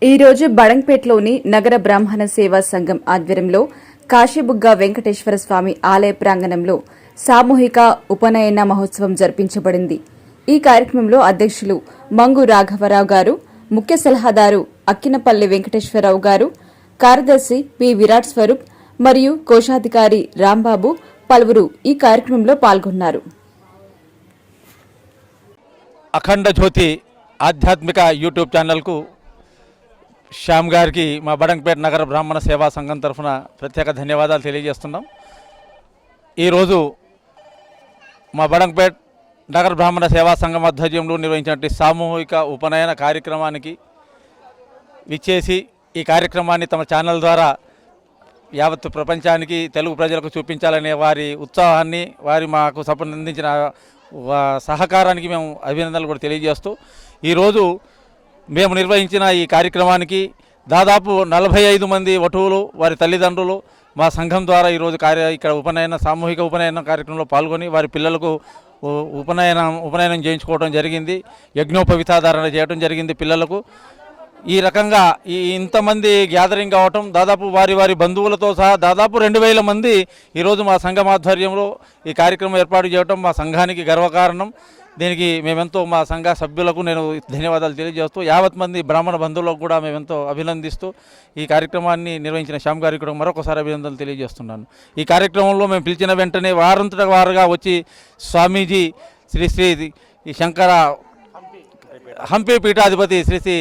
ఈ రోజు బడంగ్పేట్లోని నగర బ్రాహ్మణ సేవా సంఘం ఆధ్వర్యంలో కాశీబుగ్గ వెంకటేశ్వర స్వామి ఆలయ ప్రాంగణంలో సామూహిక ఉపనయన మహోత్సవం జరిపించబడింది. ఈ కార్యక్రమంలో అధ్యక్షులు మంగు రాఘవరావు గారు, ముఖ్య సలహాదారు అక్కినపల్లి వెంకటేశ్వరరావు గారు, కార్యదర్శి పి విరాట్ స్వరూప్ మరియు కోశాధికారి రాంబాబు పలువురు ఈ కార్యక్రమంలో పాల్గొన్నారు. అఖండ జ్యోతి ఆధ్యాత్మిక యూట్యూబ్ ఛానల్కు శ్యామ్ గారికి మా బడంగ్పేట్ నగర బ్రాహ్మణ సేవా సంఘం తరఫున ప్రత్యేక ధన్యవాదాలు తెలియజేస్తున్నాం. ఈరోజు మా బడంగ్పేట్ నగర బ్రాహ్మణ సేవా సంఘం ఆధ్వర్యంలో నిర్వహించినటువంటి సామూహిక ఉపనయన కార్యక్రమానికి విచ్చేసి ఈ కార్యక్రమాన్ని తమ ఛానల్ ద్వారా యావత్ ప్రపంచానికి తెలుగు ప్రజలకు చూపించాలనే వారి ఉత్సాహాన్ని, వారి మాకు సంబంధించిన సహకారానికి మేము అభినందనలు కూడా తెలియజేస్తూ ఈరోజు మేము నిర్వహించిన ఈ కార్యక్రమానికి దాదాపు 45 మంది వటువులు, వారి తల్లిదండ్రులు మా సంఘం ద్వారా ఈరోజు ఇక్కడ సామూహిక ఉపనయన కార్యక్రమంలో పాల్గొని వారి పిల్లలకు ఉపనయనం చేయించుకోవడం జరిగింది. యజ్ఞోపవితాధారణ చేయడం జరిగింది పిల్లలకు. ఈ రకంగా ఇంతమంది గ్యాదరింగ్ కావటం, దాదాపు వారి బంధువులతో సహా దాదాపు 2000 మంది ఈరోజు మా సంఘం ఆధ్వర్యంలో ఈ కార్యక్రమం ఏర్పాటు చేయడం మా సంఘానికి గర్వకారణం. దీనికి మేమెంతో మా సంఘ సభ్యులకు నేను ధన్యవాదాలు తెలియజేస్తూ, యావత్ మంది బ్రాహ్మణ బంధువులకు కూడా మేమెంతో అభినందిస్తూ ఈ కార్యక్రమాన్ని నిర్వహించిన శ్యామ్ గారికి కూడా మరొకసారి అభినందనలు తెలియజేస్తున్నాను. ఈ కార్యక్రమంలో మేము పిలిచిన వెంటనే వారంతట వారుగా వచ్చి స్వామీజీ శ్రీ శంకర హంపి పీఠాధిపతి శ్రీ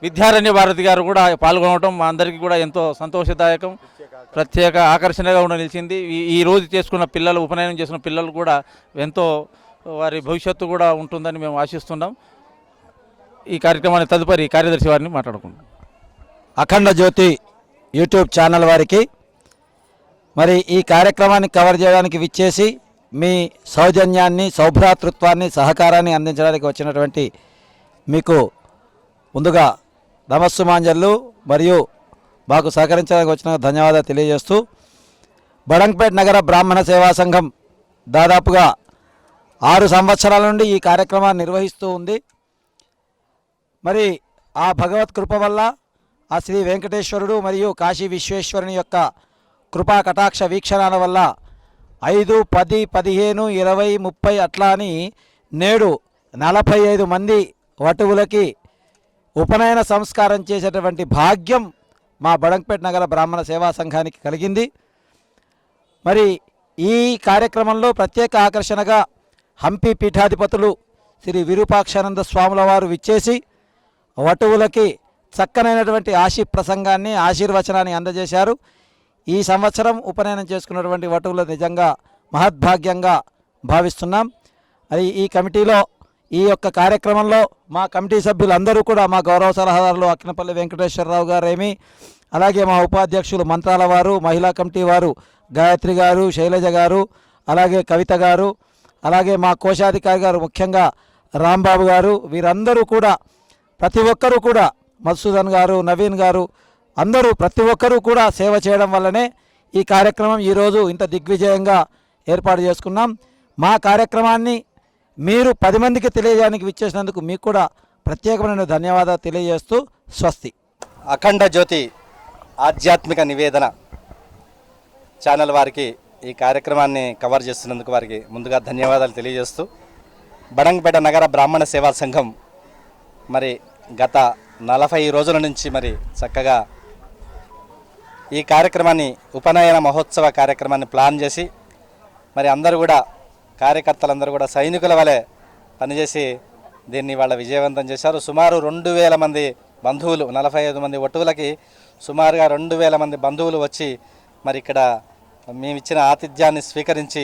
విద్యారణ్య భారతి గారు కూడా పాల్గొనడం మా అందరికీ కూడా ఎంతో సంతోషదాయకం, ప్రత్యేక ఆకర్షణగా కూడా నిలిచింది. ఈ రోజు చేసుకున్న పిల్లలు, ఉపనయనం చేసుకున్న పిల్లలు కూడా ఎంతో వారి భవిష్యత్తు కూడా ఉంటుందని మేము ఆశిస్తున్నాం. ఈ కార్యక్రమాన్ని తదుపరి కార్యదర్శి వారిని మాట్లాడుకుంటాం. అఖండ జ్యోతి యూట్యూబ్ ఛానల్ వారికి మరి ఈ కార్యక్రమాన్ని కవర్ చేయడానికి విచ్చేసి మీ సౌజన్యాన్ని, సౌభ్రాతృత్వాన్ని, సహకారాన్ని అందించడానికి వచ్చినటువంటి మీకు ముందుగా నమస్సుమాంజళ్ళు మరియు మాకు సహకరించడానికి వచ్చిన ధన్యవాదాలు తెలియజేస్తూ, బడంగ్పేట్ నగర బ్రాహ్మణ సేవా సంఘం దాదాపుగా 6 సంవత్సరాల నుండి ఈ కార్యక్రమాన్ని నిర్వహిస్తూ ఉంది. మరి ఆ భగవత్ కృప వల్ల, ఆ శ్రీ వెంకటేశ్వరుడు మరియు కాశీ విశ్వేశ్వరుని యొక్క కృపా కటాక్ష వీక్షణాల వల్ల 5, 10, 15, 20, 30 అట్లా అని నేడు 45 మంది వటువులకి ఉపనయన సంస్కారం చేసేటువంటి భాగ్యం మా బడంగ్పేట్ నగర బ్రాహ్మణ సేవా సంఘానికి కలిగింది. మరి ఈ కార్యక్రమంలో ప్రత్యేక ఆకర్షణగా హంపి పీఠాధిపతులు శ్రీ విరూపాక్షానంద స్వాముల వారు విచ్చేసి వటువులకి చక్కనైనటువంటి ప్రసంగాన్ని, ఆశీర్వచనాన్ని అందజేశారు. ఈ సంవత్సరం ఉపనయనం చేసుకున్నటువంటి వటువులు నిజంగా మహద్భాగ్యంగా భావిస్తున్నాం. అది ఈ కమిటీలో, ఈ యొక్క కార్యక్రమంలో మా కమిటీ సభ్యులందరూ కూడా, మా గౌరవ సలహాదారులు అక్కినపల్లి వెంకటేశ్వరరావు గారేమి, అలాగే మా ఉపాధ్యక్షులు మంత్రాల వారు, మహిళా కమిటీ వారు గాయత్రి గారు, శైలజ గారు, అలాగే కవిత గారు, అలాగే మా కోశాధికారి గారు ముఖ్యంగా రాంబాబు గారు, వీరందరూ కూడా ప్రతి ఒక్కరూ కూడా, మధుసూదన్ గారు, నవీన్ గారు, అందరూ ప్రతి ఒక్కరూ కూడా సేవ చేయడం వల్లనే ఈ కార్యక్రమం ఈరోజు ఇంత దిగ్విజయంగా ఏర్పాటు చేసుకున్నాం. మా కార్యక్రమాన్ని మీరు 10 మందికి తెలియజేయడానికి విచ్చేసినందుకు మీకు కూడా ప్రత్యేకమైన ధన్యవాదాలు తెలియజేస్తూ స్వస్తి. అఖండ జ్యోతి ఆధ్యాత్మిక నివేదన ఛానల్ వారికి ఈ కార్యక్రమాన్ని కవర్ చేస్తున్నందుకు వారికి ముందుగా ధన్యవాదాలు తెలియజేస్తూ, బడంగ్పేట నగర బ్రాహ్మణ సేవా సంఘం మరి గత 40 రోజుల నుంచి మరి చక్కగా ఈ కార్యక్రమాన్ని, ఉపనయన మహోత్సవ కార్యక్రమాన్ని ప్లాన్ చేసి మరి అందరూ కూడా, కార్యకర్తలందరూ కూడా సైనికుల వలె పనిచేసి దీన్ని వాళ్ళ విజయవంతం చేశారు. సుమారు 2000 మంది బంధువులు, 45 మంది వటువులకి సుమారుగా 2000 మంది బంధువులు వచ్చి మరి ఇక్కడ మేమిచ్చిన ఆతిథ్యాన్ని స్వీకరించి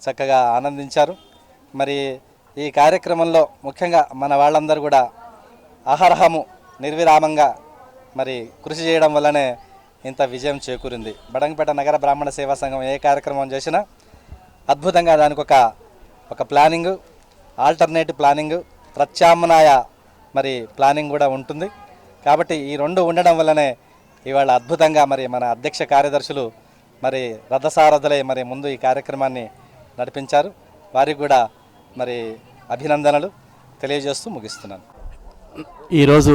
చక్కగా ఆనందించారు. మరి ఈ కార్యక్రమంలో ముఖ్యంగా మన వాళ్ళందరూ కూడా అహర్హము నిర్విరామంగా మరి కృషి చేయడం వల్లనే ఇంత విజయం చేకూరింది. బడంగ్పేట నగర బ్రాహ్మణ సేవా సంఘం ఏ కార్యక్రమం చేసినా అద్భుతంగా దానికి ఒక ప్లానింగ్, ఆల్టర్నేటివ్ ప్లానింగ్, ప్రత్యామ్నాయ మరి ప్లానింగ్ కూడా ఉంటుంది. కాబట్టి ఈ 2 ఉండడం వల్లనే ఇవాళ అద్భుతంగా మరి మన అధ్యక్ష కార్యదర్శులు మరి రథసారథులై మరి ముందు ఈ కార్యక్రమాన్ని నడిపించారు. వారికి కూడా మరి అభినందనలు తెలియజేస్తూ ముగిస్తున్నాను. ఈరోజు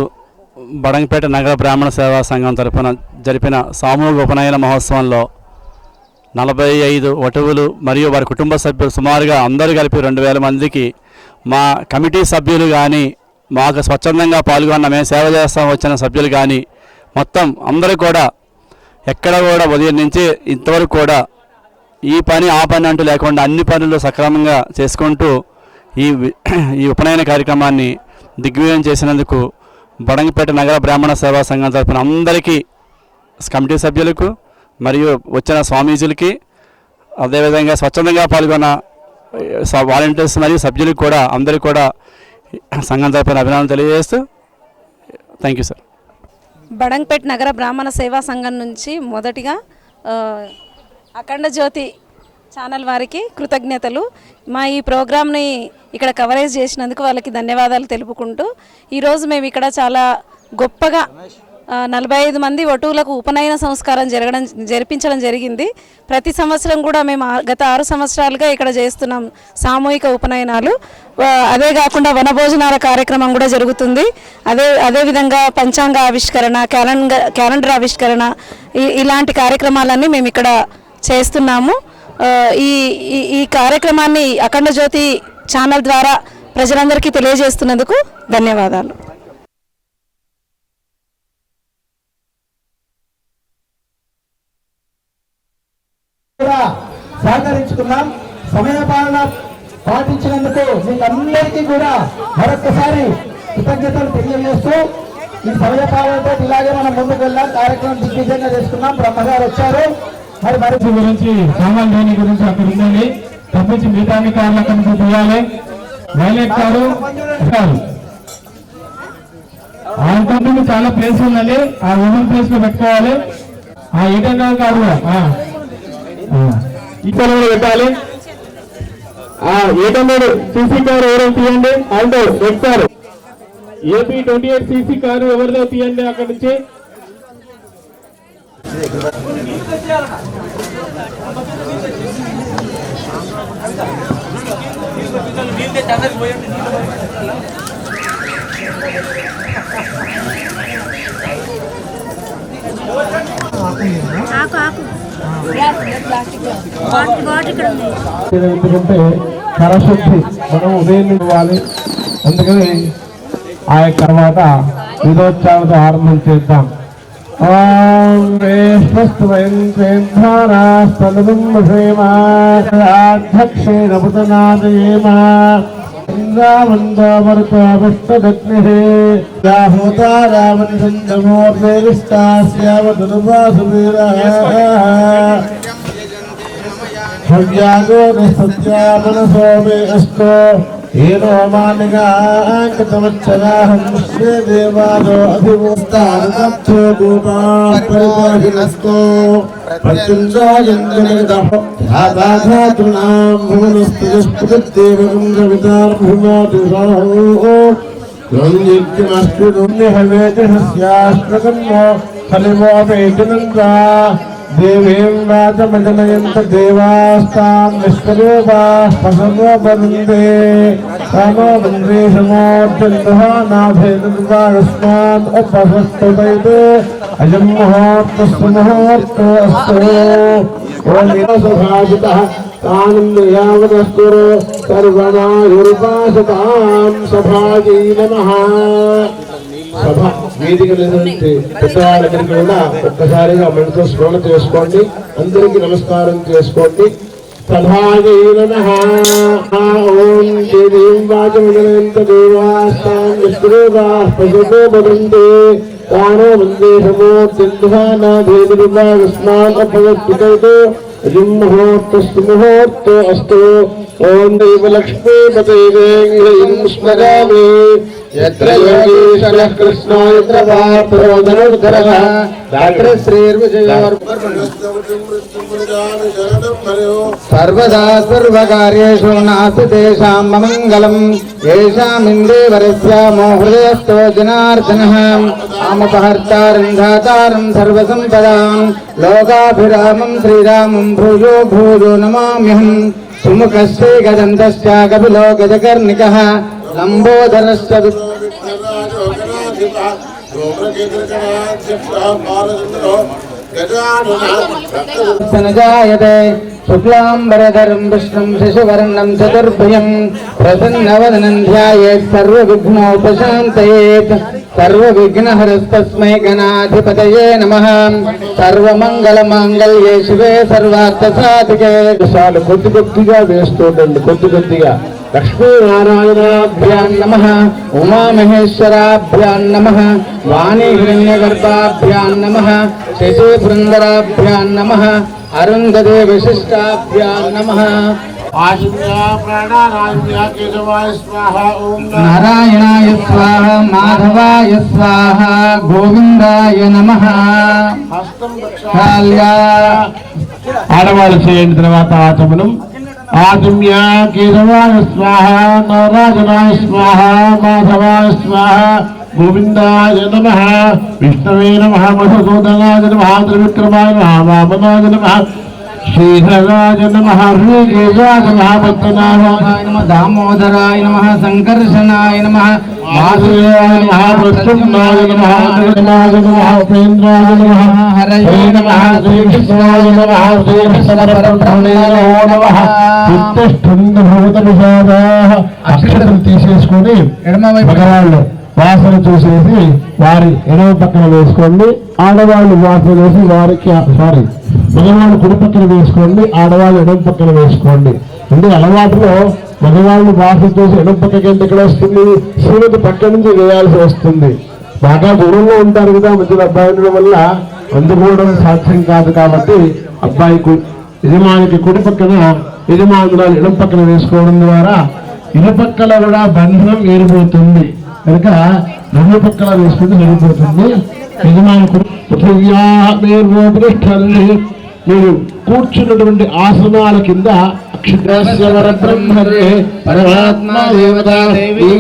బడంగపేట నగర బ్రాహ్మణ సేవా సంఘం తరపున జరిపిన సామూహిక ఉపనయన మహోత్సవంలో 45 వటువులు మరియు వారి కుటుంబ సభ్యులు సుమారుగా అందరూ కలిపి 2000 మందికి మా కమిటీ సభ్యులు కానీ మాకు స్వచ్ఛందంగా పాల్గొన్న మేము సేవ చేస్తాం వచ్చిన సభ్యులు కానీ మొత్తం అందరూ కూడా ఎక్కడ కూడా ఉదయం నుంచి ఇంతవరకు కూడా ఈ పని ఆ పని అంటూ లేకుండా అన్ని పనులు సక్రమంగా చేసుకుంటూ ఈ ఉపనయన కార్యక్రమాన్ని దిగ్విజయం చేసినందుకు బడంగపేట నగర బ్రాహ్మణ సేవా సంఘం తరపున అందరికీ కమిటీ సభ్యులకు మరియు వచ్చిన స్వామీజీలకి అదేవిధంగా స్వచ్ఛందంగా పాల్గొన్న వాలంటీర్స్ మరియు సభ్యులకు కూడా అందరికీ కూడా సంఘం తరపున అభినందనలు తెలియజేస్తూ థ్యాంక్ యూ సార్. బడంగపేట నగర బ్రాహ్మణ సేవా సంఘం నుంచి మొదటిగా అఖండ జ్యోతి ఛానల్ వారికి కృతజ్ఞతలు. మా ఈ ప్రోగ్రామ్ని ఇక్కడ కవరేజ్ చేసినందుకు వాళ్ళకి ధన్యవాదాలు తెలుపుకుంటూ ఈరోజు మేము ఇక్కడ చాలా గొప్పగా 45 మంది వటువులకు ఉపనయన సంస్కారం జరిపించడం జరిగింది. ప్రతి సంవత్సరం కూడా మేము గత 6 సంవత్సరాలుగా ఇక్కడ చేస్తున్నాం సామూహిక ఉపనయనాలు. అదే కాకుండా వనభోజనాల కార్యక్రమం కూడా జరుగుతుంది. అదేవిధంగా పంచాంగ ఆవిష్కరణ, క్యాలెండర్ ఆవిష్కరణ ఇలాంటి కార్యక్రమాలన్నీ మేము ఇక్కడ చేస్తున్నాము. ఈ కార్యక్రమాన్ని అఖండ జ్యోతి ఛానల్ ద్వారా ప్రజలందరికీ తెలియజేస్తున్నందుకు ధన్యవాదాలు. సహకరించుకున్నాం. సమయపాలన పాటించినందుకు మీకు అందరికీ కూడా మరొకసారి కృతజ్ఞతలు తెలియజేస్తూ ఈ సమయపాలనతో ఇలాగే మనం ముందుకు వెళ్ళాం. కార్యక్రమం దిగ్విజయంగా చేసుకున్నాం. బ్రహ్మగారు వచ్చారు. మరి గురించి సామాన్యాన్ని గురించి అక్కడ ఉండాలి తప్పించి మిగతా కార్లు అక్కడ నుంచి తీయాలి. వైలెట్ కారు ఆంధ్రప్రదేశ్ చాలా ప్లేస్ ఉందండి. ఆ ఓపెన్ ప్లేస్ లో పెట్టుకోవాలి. ఆ 800 కారు ఇక్కడ పెట్టాలి. ఆ 800 సీసీ కారు ఎవరో తీయండి. ఆల్టో ఎక్కారు ఏపీ 28 సీసీ కారు ఎవరిదో తీయండి. అక్కడి నుంచి ఎందుకంటే కరశుద్ధి మనం ఉదయం ఇవ్వాలి. అందుకని ఆ తర్వాత విధోత్సవాలతో ఆరంభం చేద్దాం. అధ్యక్షేణ పుతనాదయేమ సత్యామనసో మే అస్తో ఏనో మానిగాంకతమచ్చరాహం శ్రీదేవాదో అధివస్తానో భూతాస్తో ప్రత్యుంజయంజనగతః ధాతాధాతునాం భువనస్తుజస్పతిదేవం రవితార్భుమాతి సహో ృహవేజస్యాశ్వకన్మో ఫలిమోపేజనంతా దేవీం వాచమజనయంత దేవాస్తాం విశ్వరూపాః పశవోపదంతే తమో వంద్రేషమోర్జన్మహానాభేదస్మాత్ ఉపసస్తుతైతే అయం ముహూర్తస్సు ముహూర్తోऽస్తు ఓం సభాజితః ఆనందయావనస్కురు సర్వనాయుర్వాసతాం సభాజీ నమః. సభ వేదికల నుంచి పెద్దవాళ్ళందరికీ కూడా ఒక్కసారిగా మనతో స్మరణ చేసుకోండి. అందరికీ నమస్కారం చేసుకోండి. సభాజీ నమః. ఓం దేవీం వాచమజనయంత దేవాస్తాం విశ్వరూపాః పశవోపదంతే తానో వందేశమోర్జన్మహానాభేదస్మాత్ ఉపసస్తుతైతే అయం ముహూర్తస్సు ముహూర్తోऽస్తు. ఓం దేవలక్ష్మీపతే వేంగ్రీం స్మరామి. యత్ర యోగీశ్వరః కృష్ణో యత్ర పార్థో ధనుర్ధరః దాత్ర సర్వదా సర్వకార్యేషు నాస్తి తేషాం అమంగళం. యేషామిందేవరస్యామో హృదయస్థో జనార్దనః ఆమపహర్తారం ధాతారం సర్వసంపదాం లోకాభిరామం శ్రీరామం భూయో భూయో నమామ్యహం. సుముఖస్య గజంతస్య కపిలో గజకర్ణికః లంబోదరశ్చ जायते शुक्लांबरधरं विष्णुं शशिवर्णं चतुर्भुजं प्रसन्नवदनं ध्यायेत् सर्वविघ्नोपशान्तयेत् सर्वविघ्नहरस्तस्मै गणाधिपतये नमः सर्वमंगलमांगल्ये शिवे सर्वार्थसाधिके చాలు కొద్ది కొద్దిగా వేస్తుండండి కొద్దిగా लक्ष्मीनारायणाभ्यां नमः उमामहेश्वराभ्यां नमः वाणीहिरण्यगर्भाभ्यां नमः शशिबृन्दराभ्यां नमः अरुन्धते विशिष्टाभ्यां नमः नारायणाय स्वाहा माधवाय स्वाहा गोविंदाय नमः ఆడవాళ్ళు చేయండి తర్వాత ఆచమనం आदिम्य केशवाय स्वाहा नारायणाय स्वाहा माधवाय स्वाहा गोविंदाय नमः विष्णवे नमः मधुसूदनाय नमः त्रिविक्रमाय नमः वामनाय नमः श्रीधराय नमः ऋषिकेशाय नमः पद्मनाभाय नमः दामोदराय नमः संकर्षणाय नमः वासुदेवाय नमः प्रद्युम्नाय नमः निर्मलाय नमः उपेन्द्राय नमः हरये नमः श्रीकृष्णाय नमः श्रीकृष्णपरब्रह्मणे नमः उत्तिष्ठन्त भवतविषादाः అక్షరం తీసేసుకొని మగవాళ్ళు వాసన చూసేసి వారి ఎడమ పక్కన వేసుకోండి ఆడవాళ్ళు వాసన వేసి వారికి మగవాళ్ళు కుడి పక్కన వేసుకోండి ఆడవాళ్ళు ఎడమ పక్కన వేసుకోండి అంటే అలవాటులో మగవాళ్ళు వాసన చూసి ఎడమ పక్కకి ఎక్కడ వస్తుంది శ్రీమతి పక్క నుంచి వేయాల్సి వస్తుంది బాగా దూరంలో ఉంటారు కదా మధ్యలో అబ్బాయి ఉండడం వల్ల అందుకోవడం సాధ్యం కాదు కాబట్టి అబ్బాయికి యజమానికి కుడి పక్కన యజమానురాలు ఎడమ పక్కన వేసుకోవడం ద్వారా ఇరుపక్కల కూడా బంధనం ఏరిపోతుంది కనుక రెండు పక్కల వేసుకుంటే సరిపోతుంది యజమాని మీరు కూర్చున్నటువంటి ఆసనాల కింద అక్షరాస్యవర బ్రహ్మరే పరమాత్మ దేవత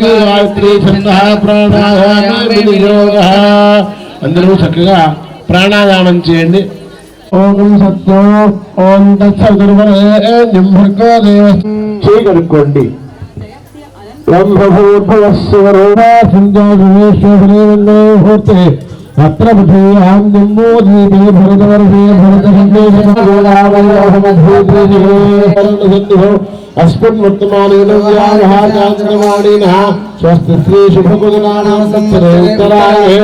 గాయత్రి ఛందః ప్రాణాయామ వినియోగః అందరూ చక్కగా ప్రాణాయామం చేయండి ఓం సత్యం ఓం తత్సవితుర్వరేణ్యం భర్గో దేవస్య చేయగలుక్కోండి अत्र बुद्धेयां जम्बोदीपे भरतवर्षे भरतसन्देशो अस्मिन् वर्तमानेन व्यावहाराचक्रवाणिनः स्वस्ति श्री शुभकुदनानां संवत्सरे उत्तरायणे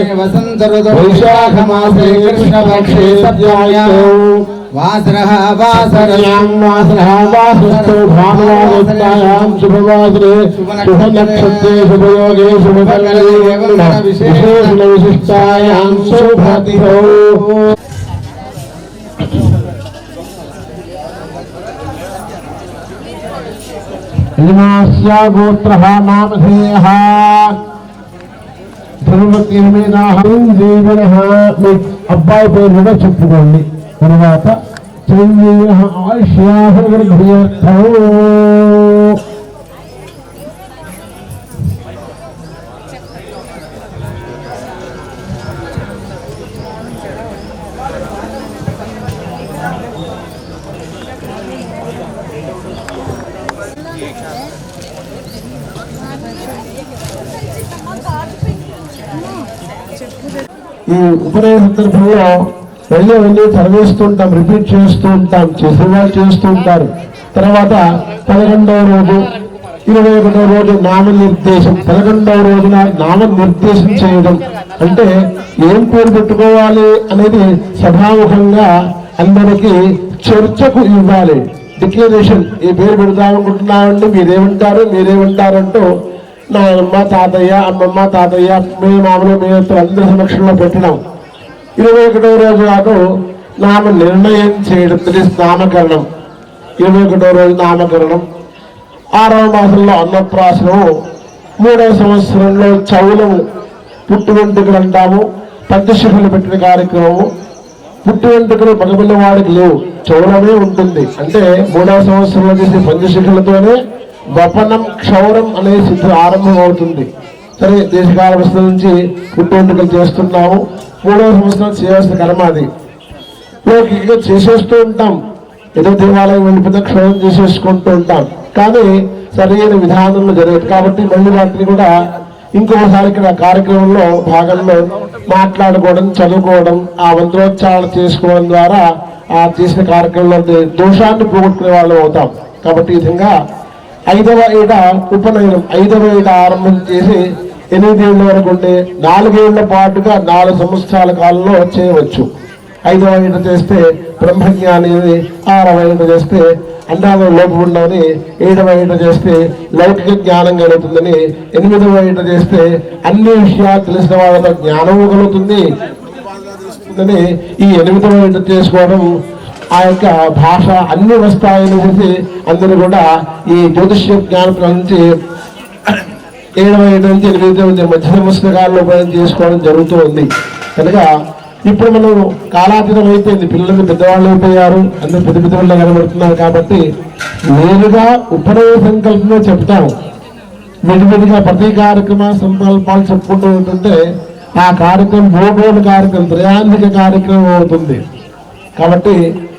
वैशाखमासे कृष्णपक्षे सप्तम्यां वासरः वासरस्थो भानुवासरयां शुभवासरे शुभनक्षत्रे शुभयोगे शुभकर्णे विशेषणविशिष्टायां शुभतिथौ यजमानस्य गोत्रः नामधेयः ధర్మకీర్మేనాహ జీవనః మీ అబ్బాయి పేరు కూడా చెప్పుకోండి తర్వాత చిరంజీవి ఆయుష్యాభివృద్ధ్యర్థం ఈ ఉపనయన సందర్భంలో వెళ్ళి చదివేస్తుంటాం, రిపీట్ చేస్తూ ఉంటాం, చేసేవాళ్ళు చేస్తూ ఉంటారు. తర్వాత 11వ రోజు 21వ రోజు నామనిర్దేశం, 11వ రోజున నామనిర్దేశం చేయడం అంటే ఏం పేరు పెట్టుకోవాలి అనేది సభాముఖంగా అందరికీ చర్చకు ఇవ్వాలి. డిక్లరేషన్, ఈ పేరు పెడతామనుకుంటున్నామండి, మీరేమంటారు అంటూ నాయనమ్మ తాతయ్య అమ్మమ్మ తాతయ్య మామూలు మేత్తలు అందరి సమక్షంలో పెట్టడం. 21వ రోజు నాడు నామ నిర్ణయం చేయడం, నామకరణం. 21వ రోజు నామకరణం, 6వ మాసంలో అన్నప్రాసనము, 3వ సంవత్సరంలో చౌలము, పుట్టు వెంట్రుకలు అంటాము, పంచశిఖలు పెట్టిన కార్యక్రమము. పుట్టు వెంట్రుకలు మగపిల్లవాడికి లేవు, చౌలమే ఉంటుంది. అంటే 3వ సంవత్సరంలో చేసే పంచశిఖలతోనే వపనం క్షౌరం అనే సిద్ధి ఆరంభం అవుతుంది. సరే, దేశకాల వస్తువుల నుంచి పుట్టు వెంట్రుకలు చేస్తున్నాము. 3వ సంవత్సరం చేయాల్సిన కర్మ అది. లౌకికంగా చేసేస్తూ ఉంటాం, ఏదో దేవాలయం వెళ్ళిపోతే క్షౌరం చేసేసుకుంటూ ఉంటాం. కానీ సరైన విధానంలో జరగదు. కాబట్టి మళ్ళీ వాటిని కూడా ఇంకొకసారి ఇక్కడ కార్యక్రమంలో భాగంలో మాట్లాడుకోవడం, చదువుకోవడం, ఆ మంత్రోచ్చారణ చేసుకోవడం ద్వారా ఆ చేసిన కార్యక్రమంలో దోషాన్ని పోగొట్టుకునే వాళ్ళం అవుతాం. కాబట్టి ఈ విధంగా 5వ ఏట ఉపనయనం, 5వ ఏట ఆరంభం చేసి 8 ఏళ్ళ వరకు ఉండే 4 ఏళ్ల పాటుగా 4 సంవత్సరాల కాలంలో చేయవచ్చు. 5వ ఏట చేస్తే బ్రహ్మజ్ఞాని, 6వ ఏట చేస్తే అన్నాదం లోపం ఉండవని, 7వ ఏట చేస్తే లౌకిక జ్ఞానం కలుగుతుందని, 8వ ఏట చేస్తే అన్ని విషయాలు తెలిసిన వాళ్ళతో జ్ఞానము కలుగుతుంది అని ఈ 8వ ఏట చేసుకోవడం ఆ యొక్క భాష అన్ని వస్తాయని చెప్పి అందరూ కూడా ఈ జ్యోతిష్య జ్ఞానం నుంచి 7వ ఏట నుంచి 8వ మధ్య పుస్తకాల్లో చేసుకోవడం జరుగుతూ ఉంది. కనుక ఇప్పుడు మనం కాలాతీతం అయిపోయింది, పిల్లలు పెద్దవాళ్ళు అయిపోయారు, అందరూ పెద్ద పెద్ద వాళ్ళు కనబడుతున్నారు. కాబట్టి నేరుగా ఉపనయన సంకల్పమే చెప్తాము. విడివిడిగా ప్రతి కార్యక్రమ సంకల్పాలు చెప్పుకుంటూ ఉంటుంటే ఆ కార్యక్రమం భూగోళ కార్యక్రమం, త్రయాంతిక కార్యక్రమం అవుతుంది. కాబట్టి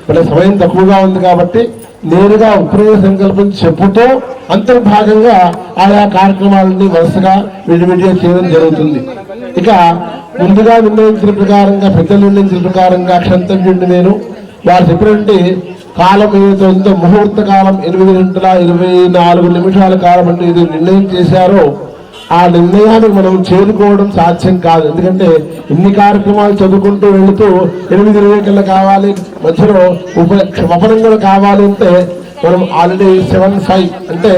మన సమయం తక్కువగా ఉంది కాబట్టి నేరుగా ఉపనయన సంకల్పం చెప్పుతూ అంతర్భాగంగా ఆయా కార్యక్రమాలని వరుసగా విడివిడిగా చేయడం జరుగుతుంది. ఇక ముందుగా నిర్ణయించిన ప్రకారంగా, పెద్దలు నిర్ణయించిన ప్రకారంగా క్షంతవ్యుడిని నేను వారు చెప్పినటువంటి కాలం ఏదైతే ఉందో ముహూర్త కాలం 8 గంటల 24 నిమిషాల కాలం అంటే ఇది నిర్ణయం చేశారో ఆ నిర్ణయానికి మనం చేరుకోవడం సాధ్యం కాదు. ఎందుకంటే ఇన్ని కార్యక్రమాలు చదువుకుంటూ వెళుతూ 8:20 కల్లా కావాలి, మధ్యలో ఉపనం కూడా కావాలి అంటే మనం ఆల్రెడీ 7:05 అంటే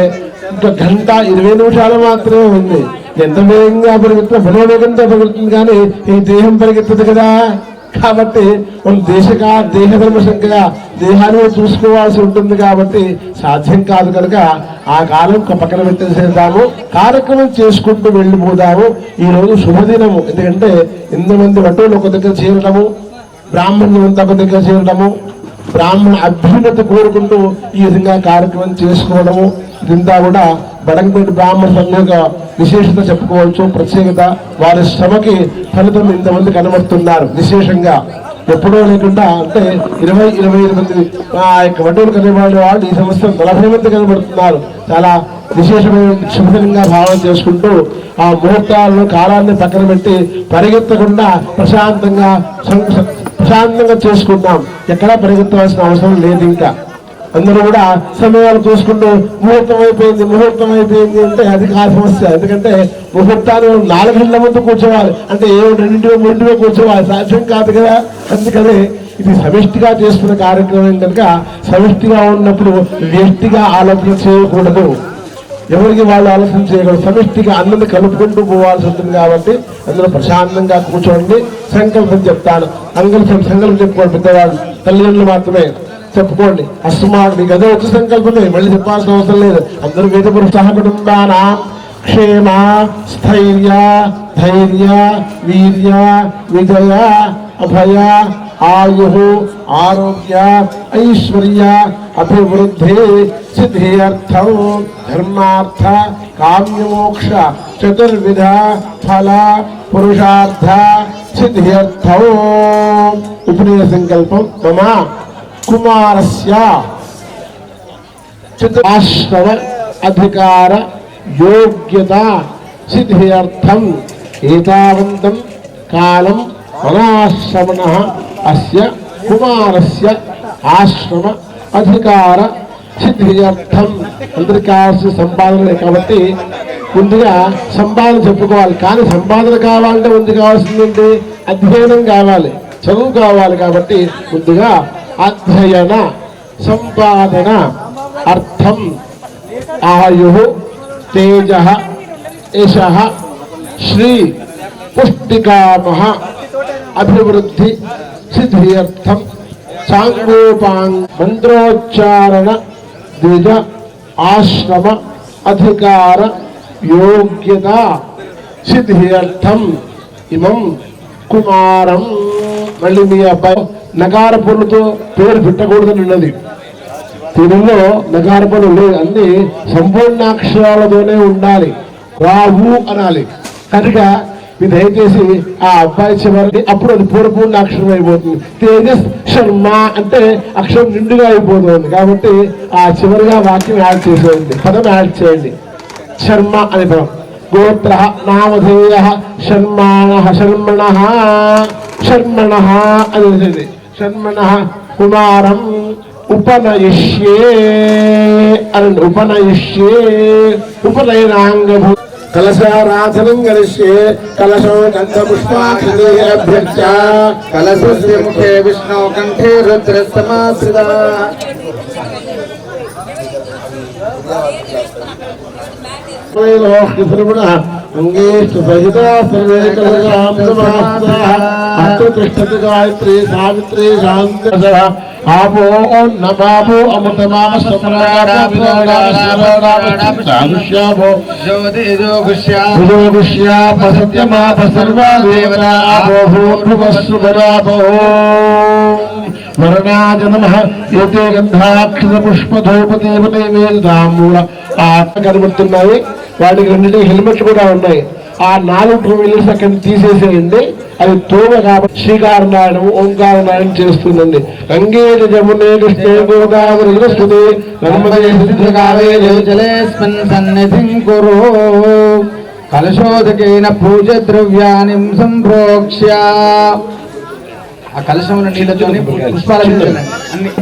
ఇంకా 1:20 నిమిషాలు మాత్రమే ఉంది. ఎంత వేగంగా పరిగెత్తున్నా మనోవేగంతో పరిగెత్తుంది కానీ ఈ దేహం పరిగెత్తదు కదా. కాబట్టి మనం దేహధర్మ సంఖ్యగా దేహాన్ని చూసుకోవాల్సి ఉంటుంది. కాబట్టి సాధ్యం కాదు. కనుక ఆ కాలం పక్కన పెట్టేసేద్దాము, కార్యక్రమం చేసుకుంటూ వెళ్ళిపోదాము. ఈ రోజు శుభదినము. ఎందుకంటే 8 మంది వటువులు ఒక దగ్గర చేరడము, బ్రాహ్మణులు ఒక దగ్గర చేరడము, బ్రాహ్మణ అభ్యున్నతి కోరుకుంటూ ఈ విధంగా కార్యక్రమం చేసుకోవడము, ఇదంతా కూడా బడంగపేట బ్రాహ్మణ సంఘం యొక్క విశేషత చెప్పుకోవచ్చు, ప్రత్యేకత. వారి శ్రమకి ఫలితం ఇంతమంది కనబడుతున్నారు. విశేషంగా ఎప్పుడో లేకుండా అంటే 20-25 మంది ఆ యొక్క వడ్డీలు కనబడే వాళ్ళు ఈ సంవత్సరం 40 మంది కనబడుతున్నారు. చాలా విశేషమైన శుభదినంగా భావన చేసుకుంటూ ఆ ముహూర్తాలను కాలాన్ని పక్కన పెట్టి పరిగెత్తకుండా ప్రశాంతంగా చేసుకుందాం. ఎక్కడా పరిగెత్తవలసిన అవసరం లేదు. ఇంకా అందరూ కూడా సమయాలు చూసుకుంటూ ముహూర్తం అయిపోయింది అంటే అది కాదు సమస్య. ఎందుకంటే ముహూర్తాన్ని 4 గంటల ముందు కూర్చోవాలి అంటే 2-3 కూర్చోవాలి, సాధ్యం కాదు కదా. అందుకని ఇది సమిష్టిగా చేస్తున్న కార్యక్రమం కనుక సమిష్టిగా ఉన్నప్పుడు వ్యక్తిగా ఆలోచన చేయకూడదు, ఎవరికి వాళ్ళు ఆలోచన చేయకూడదు. సమిష్టిగా అందరిని కలుపుకుంటూ పోవాల్సి ఉంటుంది. కాబట్టి అందరూ ప్రశాంతంగా కూర్చోండి. సంకల్పం చెప్తాను. సంకల్పం చెప్పుకోండి. పెద్దవాళ్ళు తల్లిదండ్రులు మాత్రమే చెప్పుకోండి. అస్మాన్ మీకు అదే వచ్చే సంకల్పమే, మళ్ళీ చెప్పాల్సిన అవసరం లేదు. అందరూ వేదపురు సహ కుటుంబానా క్షేమ స్థైర్య ధైర్య వీర్య విజయ అభయ ఆయు ఆరోగ్య ఐశ్వర్య అభివృద్ధి సిద్ధ్యర్థం ధర్మార్థ కామ్యమోక్ష చతుర్విధ ఫల పురుషార్థ సిద్ధ్యర్థం. ఉపనయన సంకల్పం మమ కుమారస్య ఆశ్రమ అధికార యోగ్యత సిద్ధ్యర్థం ఏతావంతం కాలం అనాశ్రమణః అస్య కుమారస్య ఆశ్రమ అధికార సిద్ధ్యర్థం. అందరికి కావాల్సిన సంపాదన కాబట్టి ముందుగా సంపాదన చెప్పుకోవాలి. కానీ సంపాదన కావాలంటే ముందు కావాల్సిందండి అధ్యయనం కావాలి, చదువు కావాలి. కాబట్టి ముందుగా అధ్యయన సంపాదన అర్థం ఆయు తేజ యశః శ్రీ పుష్టికామః అభివృద్ధి సిద్ధ్యర్థం సాంగోపాంగ మంత్రోచ్చారణ ద్విజ ఆశ్రమ అధికార యోగ్యత సిద్ధ్యర్థం ఇమం కుమారం. మళ్ళీ మీ అబ్బాయి నకార పొన్నుతో పేరు పెట్టకూడదని ఉన్నది. తెలుగులో నకార పొన్ను లేదు, అన్ని సంపూర్ణాక్షరాలతోనే ఉండాలి. రావు అనాలి. కనుక మీరు దయచేసి ఆ అబ్బాయి చివరి అప్పుడు అది పూర్వపూర్ణ అక్షరం అయిపోతుంది. తేజస్ శర్మ అంటే అక్షరం నిండుగా అయిపోతుంది. కాబట్టి ఆ చివరిగా వాక్యం యాడ్ చేసేయండి, పదం యాడ్ చేయండి. శర్మ అనే పదం गोत्रः नामधेयः शर्माणः शर्मणः शर्मणः अनिर्दिते शर्मणः कुमारम् उपनयिष्ये अनन् उपनयिष्ये उपनयनाङ्गभू कलशाराधनं करिष्ये कलशो गन्धपुष्पाक्षते अभ्यर्च्य कलशस्य मुखे विष्णो कण्ठे रुद्रस्तमाश्रिता अंगेषु सहिता सर्वे कलशां नमस्ताः अस्तु तिष्ठति गायत्री सावित्री शान्तिः आपो नमापो अमृतमामस्तमराडाभिराडाशाभो ज्योतिजोगुष्याप सत्यमाप सर्वा देवता आपो भूर्भुवस्सुभरापो वरणाय नमः एते गन्धाक्षरपुष्पधूपदेवनैवेद्यामूల ఆత్మ కనబడుతున్నాయి వాటికి రెండింటి హెల్మెట్లు కూడా ఉన్నాయి ఆ 4 టూ వీలర్స్ అక్కడ తీసేసేయండి అది తోవ కాబట్టి శ్రీకారనారాయణ ఓంకారనారాయణ చేస్తుందండి గంగే జమునే కృష్ణే గోదావరి సరస్వతి నర్మదే సిద్ధకావేరీ జలేస్మిన్ సన్నిధిం కురు కలశోదకేన పూజ ద్రవ్యాని సంప్రోక్ష్య ఆ కలశముల నీళ్ళతోని పుష్పాలు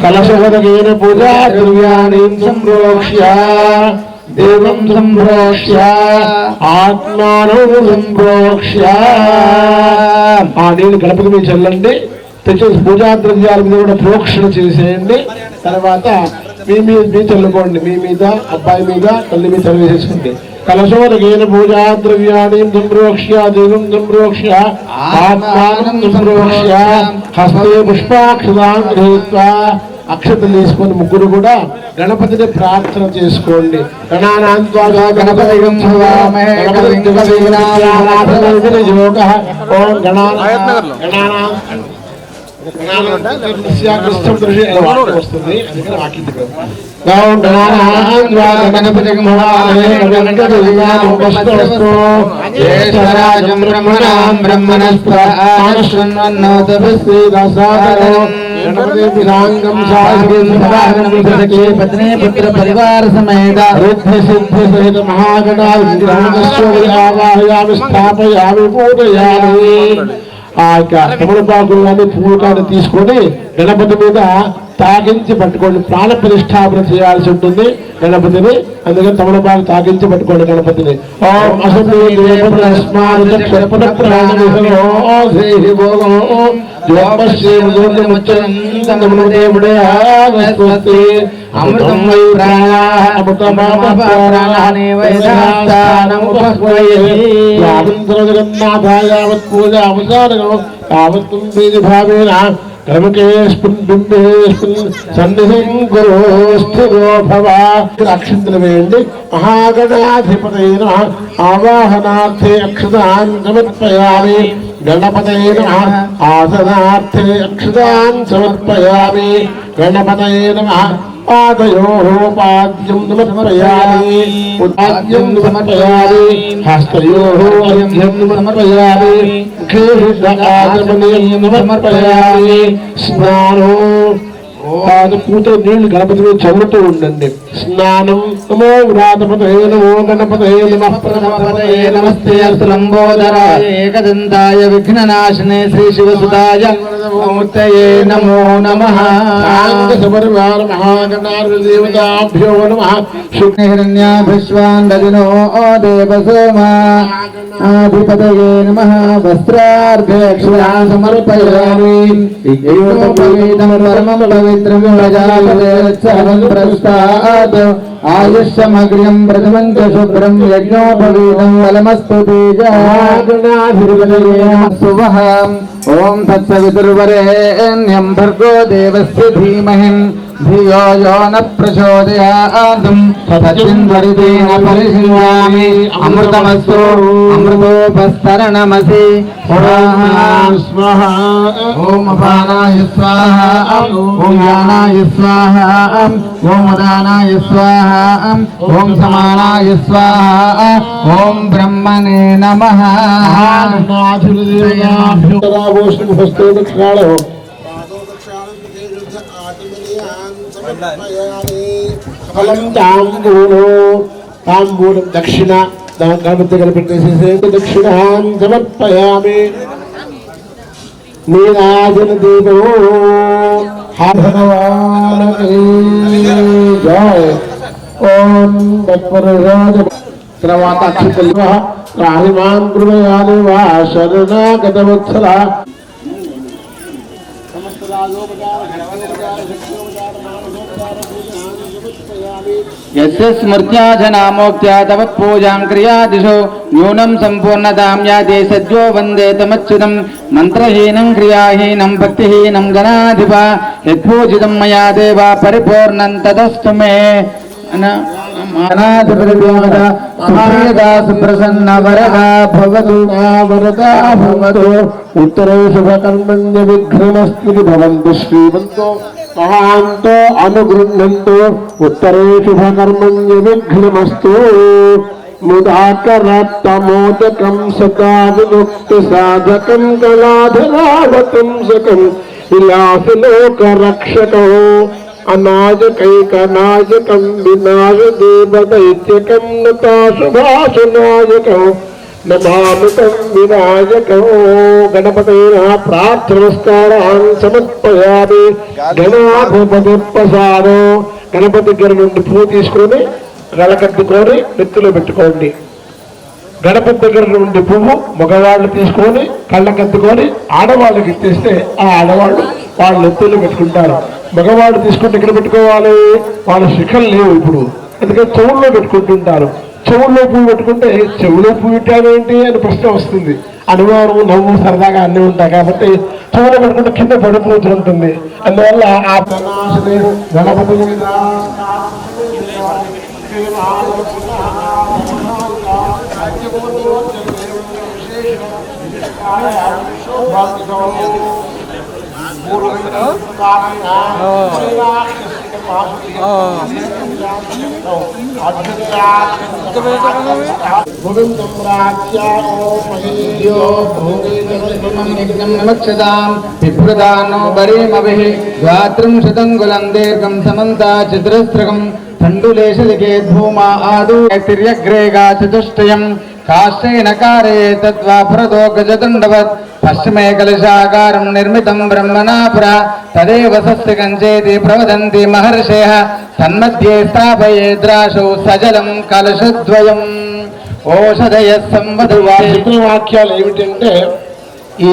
కలశోదకేన పూజ ద్రవ్యాని సంప్రోక్ష్య देवं संप्रोक्ष्य आत्मानो संप्रोक्ष्य ఆ నీళ్ళు గణపతి మీద చల్లండి తెచ్చిన పూజా ద్రవ్యాల మీద కూడా ప్రోక్షణ చేసేయండి తర్వాత మీ చల్లుకోండి మీ మీద అబ్బాయి మీద తల్లి మీద చదివేసేసుకోండి కలశోదకేన పూజా ద్రవ్యాన్ని సంప్రోక్ష్య దేవం సంప్రోక్ష్య ఆత్మానం సంప్రోక్ష్య హస్తే పుష్పాక్షతాం గృహీత్వా అక్షతలు తీసుకొని ముగ్గురు కూడా గణపతిని ప్రార్థన చేసుకోండి వస్తుంది पत्नी पुत्र परिवार समेत सिद्ध सहित महागणावाहयामि स्थापयामि पूजयामि ఆ తమలపాకులని పువ్వులు కానీ తీసుకొని గణపతి మీద తాగించి పట్టుకోండి ప్రాణ ప్రతిష్టాపన చేయాల్సి ఉంటుంది గణపతిని అందుకని తమలపాకు తాగించి పట్టుకోండి గణపతిని ఓం అమృతం వై జగన్నాథాయ పూజ అవసానం యావత్తుం వీధి భావేన సన్నిధిం గురు స్థిరో భవ అక్షంతలు వేయండి మహాగణాధిపతయ నమః ఆవాహనార్థే అక్షతాన్ సమర్పయామి గణపతయ నమః ఆసనార్థే అక్షతాన్ సమర్పయామి గణపతయ నమః పాదయోః పాద్యం సమర్పయామి ఉపాద్యం సమర్పయామి హస్తయోః అర్ఘ్యం సమర్పయామి ముఖేషాచమనీయం సమర్పయామి స్నానం పూత నీళ్లు గణపతి మీద చల్లుతూ ఉండండి స్నానం నమో వ్రాతపతయే నమో గణపతయే నమః ప్రణపతయే నమస్తే లంబోదరాయ ఏకదంతాయ విఘ్ననాశనే శ్రీ శివసుతాయ మూర్తయే నమో నమః సమర్వార మహాగణాధిదేవతాభ్యో నమః శుక్రహిరణ్యాభిశ్వాండజినో దేవసోమా ఆధిపతయే నమః వస్త్రార్ఘ్యక్షరాన్ సమర్పయామి పరమం పవిత్రం ప్రజాపతిర్సర్వం ప్రస్తాత్ ఆయుష్యమగ్ర్యం ప్రథమం చ శుభ్రం యజ్ఞోపవీతం బలమస్తు శుభః ఓం తత్సవితుర్వరేణ్యం భర్గో దేవస్య ధీమహి ధియో యో న ప్రచోదయాత్ తదింద్రితేన పరిశీలామి అమృతమస్తు అమృతోపస్తరణమసి స్వాహా ఓం అపానాయ స్వాహా ఓం యానాయ స్వాహా ఓం ఉదానాయ స్వాహా ఓం సమానాయ స్వాహా ఓం బ్రహ్మణే నమః ఫలం తాంబూలం దక్షిణ దాంట్లో కలిపెట్టేసేసేంటి దక్షిణాం సమర్పయామి నీరాజన దీపం భగవాన్ జయ ఓం తత్పరరాజ తర్వాత అక్షితల్వ రాహిమాన్ కృపయాని వా శరణాగతవత్సల यस्य स्मृत्या जनामोक्त्या तव पूजां क्रियादिषु न्यूनं सम्पूर्णतां याति सद्यो वन्दे तमच्युतं मन्त्रहीनं क्रियाहीनं भक्तिहीनं गणाधिप यत्पूजितं मया देवा परिपूर्णं तदस्तु मे सुप्रसन्न वरदा भवतु उत्तरे शुभकर्मण्य विघ्नमस्ति भवन्तु श्रीमन्तो महान्तो अनुगृह्णन्तु उत्तरे शुभकर्मण्य विघ्नमस्तु मुदाकरत्तमोदकं सदा विमुक्तिसाधकं कलाधरावतं सकं विलासलोकरक्षकौ अनाजकैकनाजकं विनाशदेवदैत्यकं नताशुभाशुनायकौ नमामि तं विनायकौ गणपतेन प्रार्थनमस्कारान् समर्पयामि गणाधिपति प्रसादो गणपति గారి నుండి పువ్వు తీసుకొని గలకద్దుకొని నెత్తిలో పెట్టుకోండి గణపతి దగ్గర నుండి పువ్వు మగవాళ్ళు తీసుకొని కళ్ళకద్దుకొని ఆడవాళ్ళకి ఇచ్చేస్తే ఆ ఆడవాళ్ళు వాళ్ళ నెత్తిలో పెట్టుకుంటారు మగవాళ్ళు తీసుకుంటే ఎక్కడ పెట్టుకోవాలి వాళ్ళ శిఖలు లేవు ఇప్పుడు అందుకని చెవుల్లో పెట్టుకుంటుంటారు చెవుల్లో పువ్వు పెట్టుకుంటే చెవులో పువ్వు పెట్టావేంటి అని ప్రశ్న వస్తుంది అనుమానం నవ్వు సరదాగా అన్నీ ఉంటాయి కాబట్టి చెవులో పెట్టుకుంటే కింద పడిపోతూ ఉంటుంది అందువల్ల ఆ గణపతి विप्रदानो बरीमभिः द्वात्रिंशदङ्गुलं दीर्घं समन्ता चतुरस्रकं तण्डुलेशलिखेद्भूमा आदौ तिर्यग्रेगा चतुष्टयम् काष्ठेन कारये तद्वापरतो गजदण्डवत् पश्चिमे कलशाकारं निर्मितं ब्रह्मणा पुरा तदेव सस्यकञ्चेति प्रवदन्ति महर्षयः तन्मध्ये स्थापयेद्राशौ सजलं कलशद्वयम् ఓషధయ వాక్యాలు ఏమిటంటే ఈ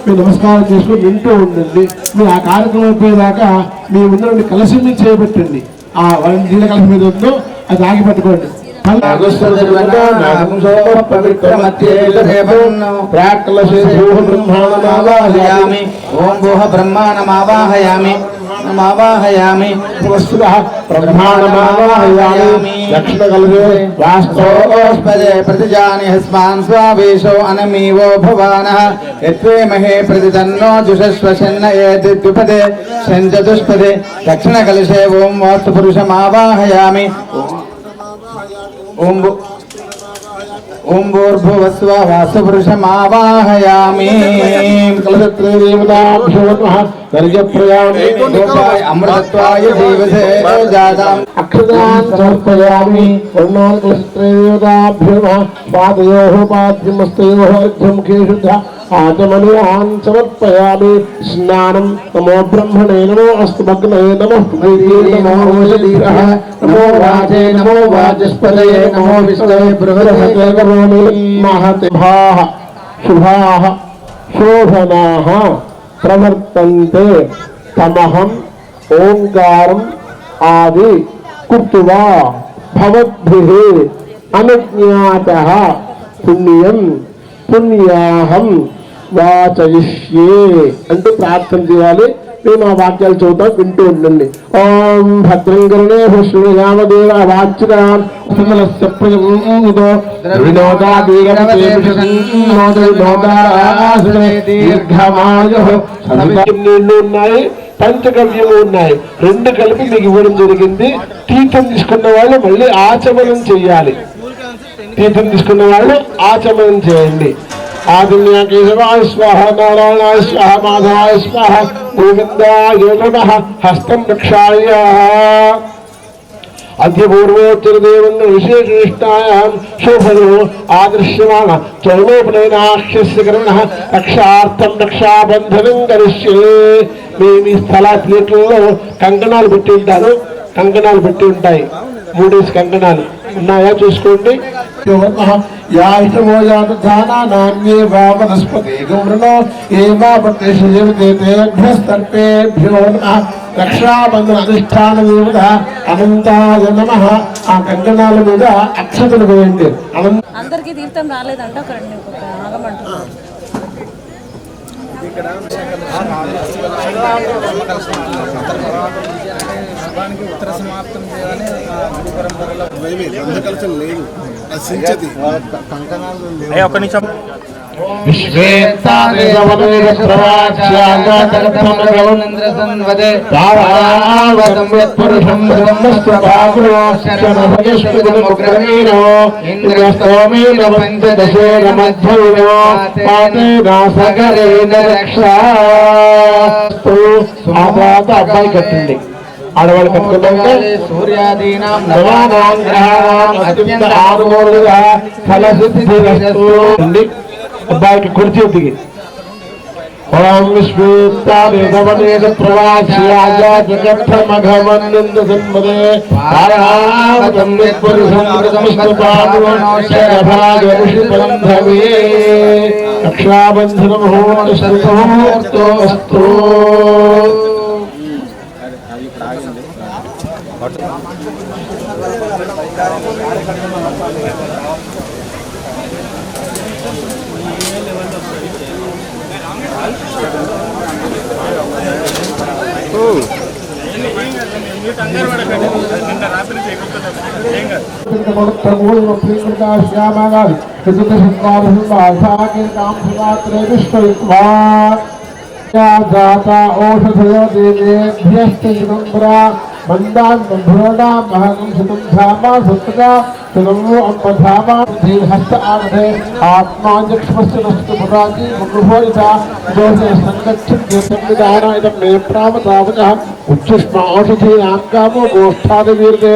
మీ నమస్కారం చేసుకుని వింటూ ఉండండి మీ ఆ కార్యక్రమం అయిపోయేదాకా మీ ముందు నుండి కలసి మీద చేయబెట్టండి ఆ నీళ్ళ కలసి మీద ఉందో అది ఆగి పట్టుకోండి ఓం భూః బ్రహ్మాణమావాహయామి నమావాహయామి వస్తుతః బ్రహ్మాణమావాహయామి దక్షిణ కలసే వాస్తోస్పదే ప్రతిజాని హస్మాన్ స్వావేశో అనమీవో భవానః యత్వేమహే ప్రతితన్నో జుషస్వశన్న ఏద్యుపదే శంచతుష్పదే దక్షిణ కలసే ఓం వాస్తు పురుషమావాహయామి ఓం భూర్భువస్వ వాసుపురుషమావాహయామి అమృతత్వాయ జీవసే జాతాం అక్షరాన్ సమర్పయామి పాదయోః పాద్యమస్తయోః అర్ఘ్యం శుద్ధ ఆచమనీయాన్ సమర్పయామి స్నానం నమో బ్రహ్మణే నమో అస్తు భగ్నే నమః నమో ఓషధీరః నమో వాచే నమో వాచస్పతయే నమో విష్ణవే బృహదే కరోమి మహతే భాః శుభాః శోభనాః ప్రవర్తంతే తమహం ఓంకారం ఆది కుర్తువా భవద్భిః అనుజ్ఞాతః పుణ్యం పుణ్యాహం వాచయిష్యే అంటూ ప్రార్థన చేయాలి. మేము ఆ వాక్యాలు చదువుతాం, వింటూ ఉండండి. ఓం భద్రం కరుణే భూష్ణయామదేవ వాచ్యుతాం సుమలస్య ప్రజంతో దీర్ఘమాయు. నీళ్లు ఉన్నాయి, పంచగవ్యము ఉన్నాయి, రెండు కలిపి మీకు ఇవ్వడం జరిగింది. తీర్థం తీసుకున్న వాళ్ళు మళ్ళీ ఆచమనం చెయ్యాలి. తీర్థం తీసుకున్న వాళ్ళు ఆచమనం చేయండి. ఆదిన్య కేశవాయ స్వాహ, నారాయణాయ స్వాహ, మాధవాయ స్వాహ, గోవిందాయ నమః. హస్తం రక్షాయ. అధ్యపూర్వోత్తరదేవన్న విశేషనిష్టాయాం శోభను ఆదృశ్యమాన చౌలోపనయనాక్షస్య కర్మణ రక్షార్థం రక్షాబంధనం కరిష్యే. మేము ఈ స్థల ప్లేట్లలో కంకణాలు పెట్టి ఉంటారు, కంకణాలు పెట్టి ఉంటాయి, 3 కంకణాలు ఉన్నాయా చూసుకోండి. రక్షాబంధన అధిష్టాన దేవత అనంతాయ నమః. ఆ కంకణాల మీద అక్షతలు వేయండి. అందరికీ తీర్థం రాలేదంట, ఒక 2 ఆగమంటున్నారు. ఉత్తర సమాప్తం ఒక నిమిషం. అబ్బాయి కట్టండి, ఆడవాళ్ళు కట్టుకుంటే సూర్యాదీనాం నవానాం గ్రహాణాం అత్యంత ఆరుమూలుగా ఫలసిద్ధిరస్తు. అబ్బాయికి కుడి చేతికి ఓం విశ్వేత్తాదేవ ప్రవాస్యాయ జగత్తమఘవన్నంద సన్మదే పారావతం విపురుషం ఋషిబంధవే. రక్షాబంధన ముహూర్తోస్తు. औषधयो देवेभ्यस्तुरा मंदान् बंधुराणां महं सुतं धामा सुतका सुनमो अम्बधामा हस्त आनधे आत्माञ्जक्ष्मस्य नस्तु पुराजी मुखभोजिता दोषे संगच्छन्ति संविधाना इदं मे प्रावतावकः उच्छुष्म औषधि नामकामो गोष्ठादिवीर्ये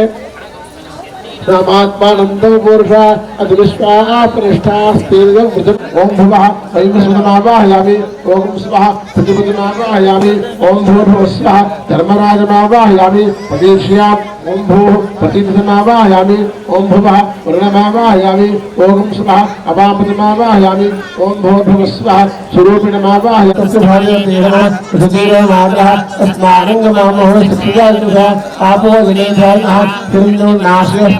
नामात्मानन्दो पुरुषा अतिविश्वापरिष्ठास्तेजं मृतं ओं भुवः वैमस्वमावाहयामि ओं स्वः प्रतिपदमावाहयामि ओं भूर्भुवस्वः धर्मराजमावाहयामि प्रतीक्ष्याम् ओं भूः प्रतिपदमावाहयामि ओं भुवः वरुणमावाहयामि ओं स्वः अवापदमावाहयामि ओं भूर्भुवस्वः स्वरूपिणमावाहयामि तस्य भार्यदेवः प्रतीरमाग्रः अस्मारङ्गमामोः सत्याजुषः आपो विनेधायः तिरुन्नो नाशयः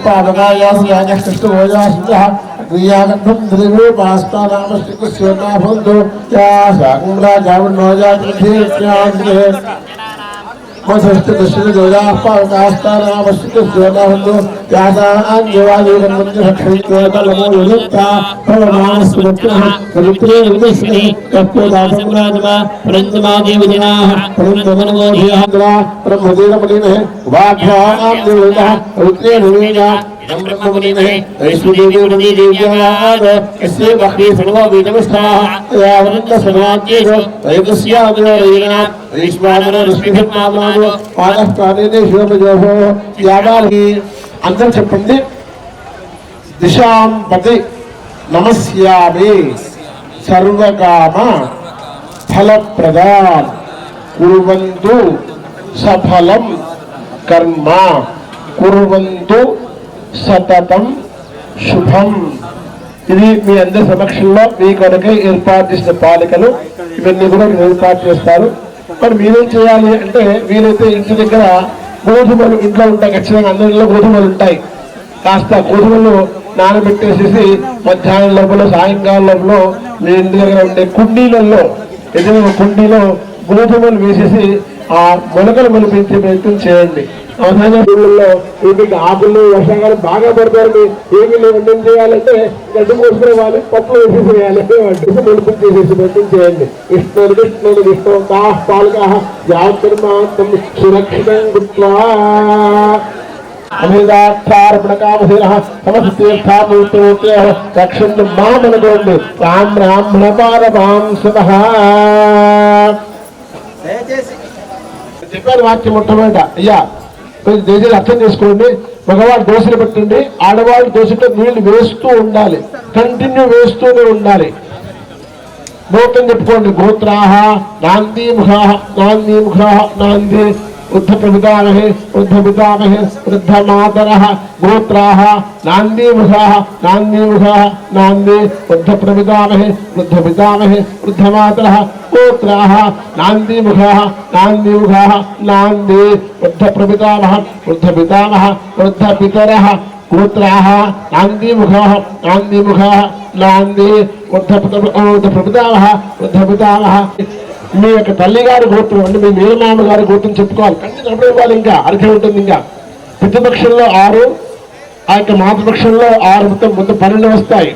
क्रियागंधम द्रिरूपास्तानामस्तिकुस्योना भवन्तु या साकुम्रा जावन्नोजा कृतिर्ज्ञान्ते मधुष्टदशरजोजाः पावकास्तानामस्तिकुस्योना भवन्तु यासाञ्जवादीरन्वन्त्यक्षयित्वेकलमो युक्ता भवमानस्मृत्यः पवित्रे विदस्मे कप्योदासङ्ग्राजमा परञ्जमादेवजनाः परञ्जमनमोधियः ब्रह्मदेवमुनिनः उपाभ्यां देवतः पवित्रे निवेदा ब्रह्ममुनिनः वैष्णुदेवी देव्याः यस्य वक्रे सर्वो वेदमस्थाः यावन्त सर्वाद्येषु वैकस्यावरोरेणा वैश्वानरो रश्मिभिर्मामो पादः प्राणेने शिवमजोः यावाहि అందరూ చెప్పండి. దిశాం పతి నమస్యామి సర్వకామ ఫలప్రదాం కుర్వంతు సఫలం కర్మ కుర్వంతు సతతం శుభం. ఇది మీ అందరి సమక్షంలో మీ కొరకై ఏర్పాటు చేసిన పాలికలు ఇవన్నీ కూడా ఏర్పాటు చేస్తారు. మరి మీరేం చేయాలి అంటే, వీలైతే ఇంటి దగ్గర గోధుమలు ఇంట్లో ఉంటాయి, ఖచ్చితంగా అందరిలో గోధుమలు ఉంటాయి. కాస్త గోధుమలు నానబెట్టేసేసి మధ్యాహ్నం లోపల సాయంకాలం లోపల మీ ఇంటి దగ్గర ఉండే కుండీలలో, ఏదైనా కుండీలో గోధుమలు వేసేసి ఆ మొలకలు మొలిపించే ప్రయత్నం చేయండి. అవసాన ఊళ్ళో వీటికి ఆకులు వర్షాకాలం బాగా పడతారు. ఏమి లేవండి, ఏం చేయాలంటే గడ్డి కోసుకోవాలి, పప్పులు వేసేసేయాలి, మొలిపించేసేసి ప్రయత్నం చేయండి. విష్ణు కాహ పాలకాహ జాగ్రత్తం సురక్షితం కృత్వా అమిదాక్షార్పణకామధీరః సమస్తీర్థామూర్తమూర్తయః రక్షन्तు మామనుకోండి. రామ్ బ్రాహ్మణపాదపాం సుతః చెప్పారు వాక్యం మొట్టమొదట. అయ్యా దయచేసి అర్థం చేసుకోండి. మగవాళ్ళు దోశలు పెట్టండి, ఆడవాళ్ళు దోశతో నీళ్లు వేస్తూ ఉండాలి, కంటిన్యూ వేస్తూనే ఉండాలి. గోత్రం చెప్పుకోండి. గోత్రాహ నాందీముఖాః నాందీముఖాః నాంది వృద్ధ ప్రపితామహే వృద్ధ పితామహే వృద్ధ మాతరః. గోత్రాహ నాందీముఖాః నాందీముఖాః నాంది వృద్ధ ప్రపితామహే వృద్ధ పితామహే వృద్ధ మాతరః. గోత్రాహ నాందీముఖాః నాందీముఖాః నాంది వృద్ధ ప్రపితామహ వృద్ధ పితామహ వృద్ధ పితరః. గోత్రాహ నాందీముఖాః నాందీముఖాః నాంది వృద్ధ ప్రపితామహ వృద్ధ పితామహ. మీ యొక్క తల్లి గారి గోత్రం అంటే మీ మేనమామ గారి గోత్రం చెప్పుకోవాలి. కన్నీ చెప్పడం ఇంకా అర్హత ఉంటుంది. ఇంకా పితృపక్షంలో 6, ఆ యొక్క మాతృపక్షంలో 6, మొత్తం 12 వస్తాయి.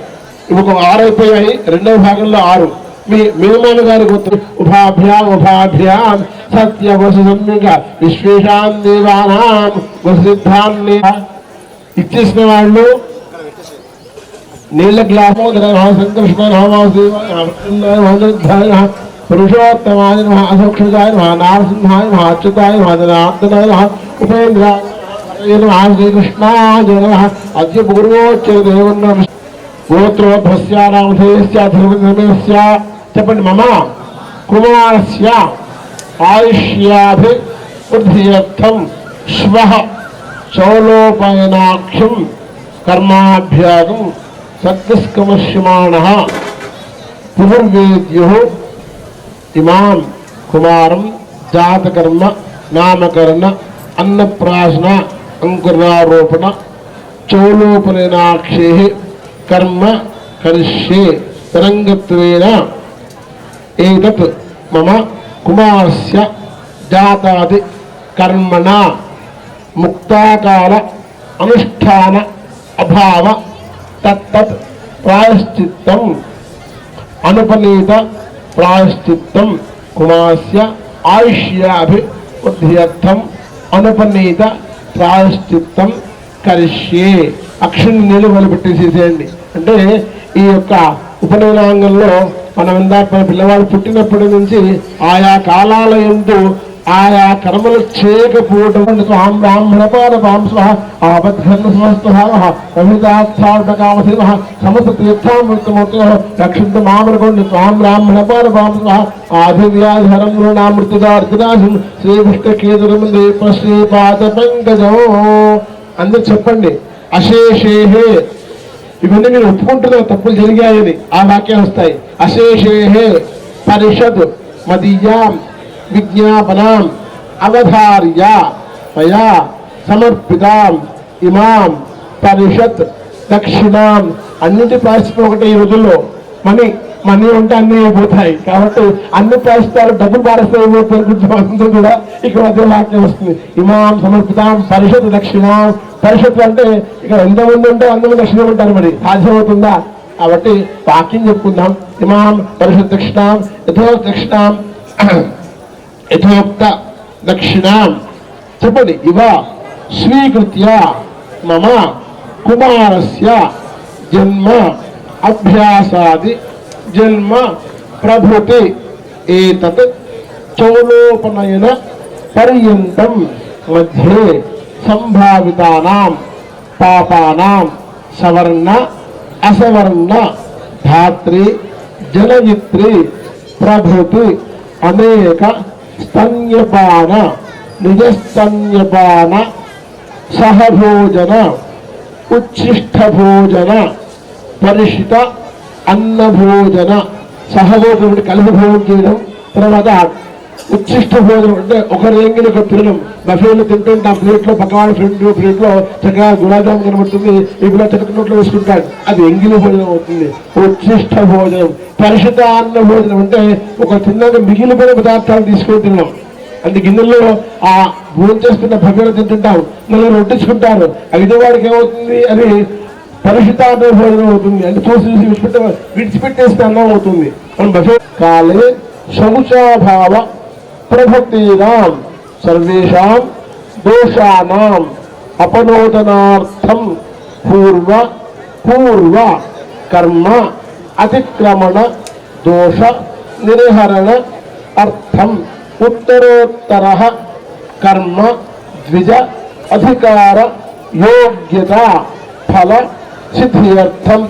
ఇవి ఒక 6 అయిపోయాయి. రెండవ భాగంలో 6. మీ మేనమామ గారి గోత్రం ఉభాభ్యాం సత్య వసు సమ్మిక విశ్వేషాం దేవానాం వసిద్ధాన్ని ఇచ్చేసిన వాళ్ళు నీళ్ళ గ్లాసు సంకృష్ణ పురుషోత్తమాయ నమః అసోక్షజాయ నమః నారసింహాయ నమః అచ్యుతాయ నమః జనార్దనాయ నమః ఉపేంద్రాయ నమః శ్రీకృష్ణాయ నమః. అద్య పూర్వోచ్చరదేవన్న గోత్రోద్భస్య నామధేయస్య ధర్మధర్మస్య చెప్పండి. మమ కుమారస్య ఆయుష్యాభివృద్ధ్యర్థం శ్వః చౌలోపయనాఖ్యం కర్మాభ్యాగం సద్గస్కమశ్యమాణః పునర్వేద్యో ఇమాం కుమారం జాతకర్మ నామకరణ అన్నప్రాశన అంకురారోపణ చౌలోపనయనాక్షే కర్మ కరిష్యే తరంగత్వేన ఏతత్ మమ కుమారస్య జాతాది కర్మణ ముక్తాకాల అనుష్ఠాన అభావ తత్తత్ ప్రాయశ్చిత్తం అనుపనీత ప్రాయశ్చిత్తం కుమారస్య ఆయుష్యాభివృద్ధ్యర్థం అనుపనీత ప్రాయశ్చిత్తం కరిష్యే. అక్షుని నీళ్ళు మొదలుపెట్టేసేసేయండి. అంటే ఈ యొక్క ఉపనయనాంగంలో మనం ఇందాక పిల్లవాడు పుట్టినప్పటి నుంచి ఆయా కాలాల యందు ఆయా కర్మలు చేయకపోవడం బ్రాహ్మణపాదపాం స్వః ఆపద్ఘర్మ సమస్తభావః కవితార్థార్థకామధీమః సమస్త తీర్థామృతమూర్తయః రక్షిత మామృగొండి త్వాం బ్రాహ్మణపాదపాం స్వః ఆదివ్యాధరం నృణామృతుదార్జునాశం శ్రీకృష్ణకేతురం శ్రీపాద పంకజం. అందరూ చెప్పండి. అశేషేహే ఇవన్నీ మీరు ఒప్పుకుంటున్నారు తప్పులు జరిగాయని ఆ వాక్యాలు వస్తాయి. అశేషేహే పరిషద్ మదీయాం విజ్ఞాపనాం అవధార్య మయా సమర్పితాం ఇమాం పరిషత్ దక్షిణాం. అన్నిటి ప్రాయశ్చిత్తం ఒకటే ఈ రోజుల్లో. మనీ ఉంటే అన్నీ అయిపోతాయి కాబట్టి అన్ని ప్రాయశ్చిత్తాలు డబ్బులు పారేస్తాయి అందరూ కూడా ఇక్కడ అదే వాక్యం వస్తుంది. ఇమాం సమర్పితాం పరిషత్ దక్షిణాం. పరిషత్తు అంటే ఇక్కడ ఎంతమంది ఉంటే అంతమంది దక్షిణ ఉంటారు. మరి సాధ్యమవుతుందా? కాబట్టి వాక్యం చెప్పుకుందాం. ఇమాం పరిషత్ దక్షిణాం యథోక్త దక్షిణాం యథోక్త దక్షిణాం చెప్పండి. ఇవ స్వీకృత్య మమ కుమారస్య జన్మ అభ్యాసాది జన్మ ప్రభృతి ఏతత్ చౌలోపనయన పర్యంతం మధ్యే సంభావితానాం పాపానాం సవర్ణ అసవర్ణ ధాత్రి జనయిత్రి ప్రభృతి అనేక స్తన్యపాన నిజస్తన్యపాన సహభోజన ఉచ్ఛిష్టభోజన పరిషిత అన్నభోజన. సహభోజనం అంటే కలిసి భోజనం చేయడం. తర్వాత ఉచ్ఛిష్ట భోజనం అంటే ఒక రేంగిని ఒక తినడం. బఫేలో తింటుంటే ఆ ప్లేట్లో పక్కవాడి ప్లేట్లో చక్కగా గులాబ్ కనబడుతుంది, ఇప్పుడు చక్కటి నోట్లో వేసుకుంటాడు, అది ఎంగిలి భోజనం అవుతుంది. ఉచ్ఛిష్ట భోజనం. పరిషిత అన్న భోజనం అంటే ఒక తిన్నాక మిగిలిపోయిన పదార్థాలు తీసుకొని తిన్నాం. అంటే గిన్నెల్లో ఆ భోజనం చేస్తున్న భవ్యలో తింటుంటాం, నలుగురు వడ్డించుకుంటారు. ఐదోవాడికి ఏమవుతుంది? అది పరిషిత అన్న భోజనం అవుతుంది. అంటే చూసి విడిచిపెట్టేస్తే అన్నం అవుతుంది. మనం బఫే కాలే శౌచాభావ ప్రభక్తీనాం సర్వేషాం దోషానాం అపనోదనార్థం పూర్వ కర్మ అతిక్రమణ దోష నిర్హరణ అర్థం ఉత్తరోత్తర కర్మ ద్విజ అధికార योग्यता फल सिद्ध्यर्थम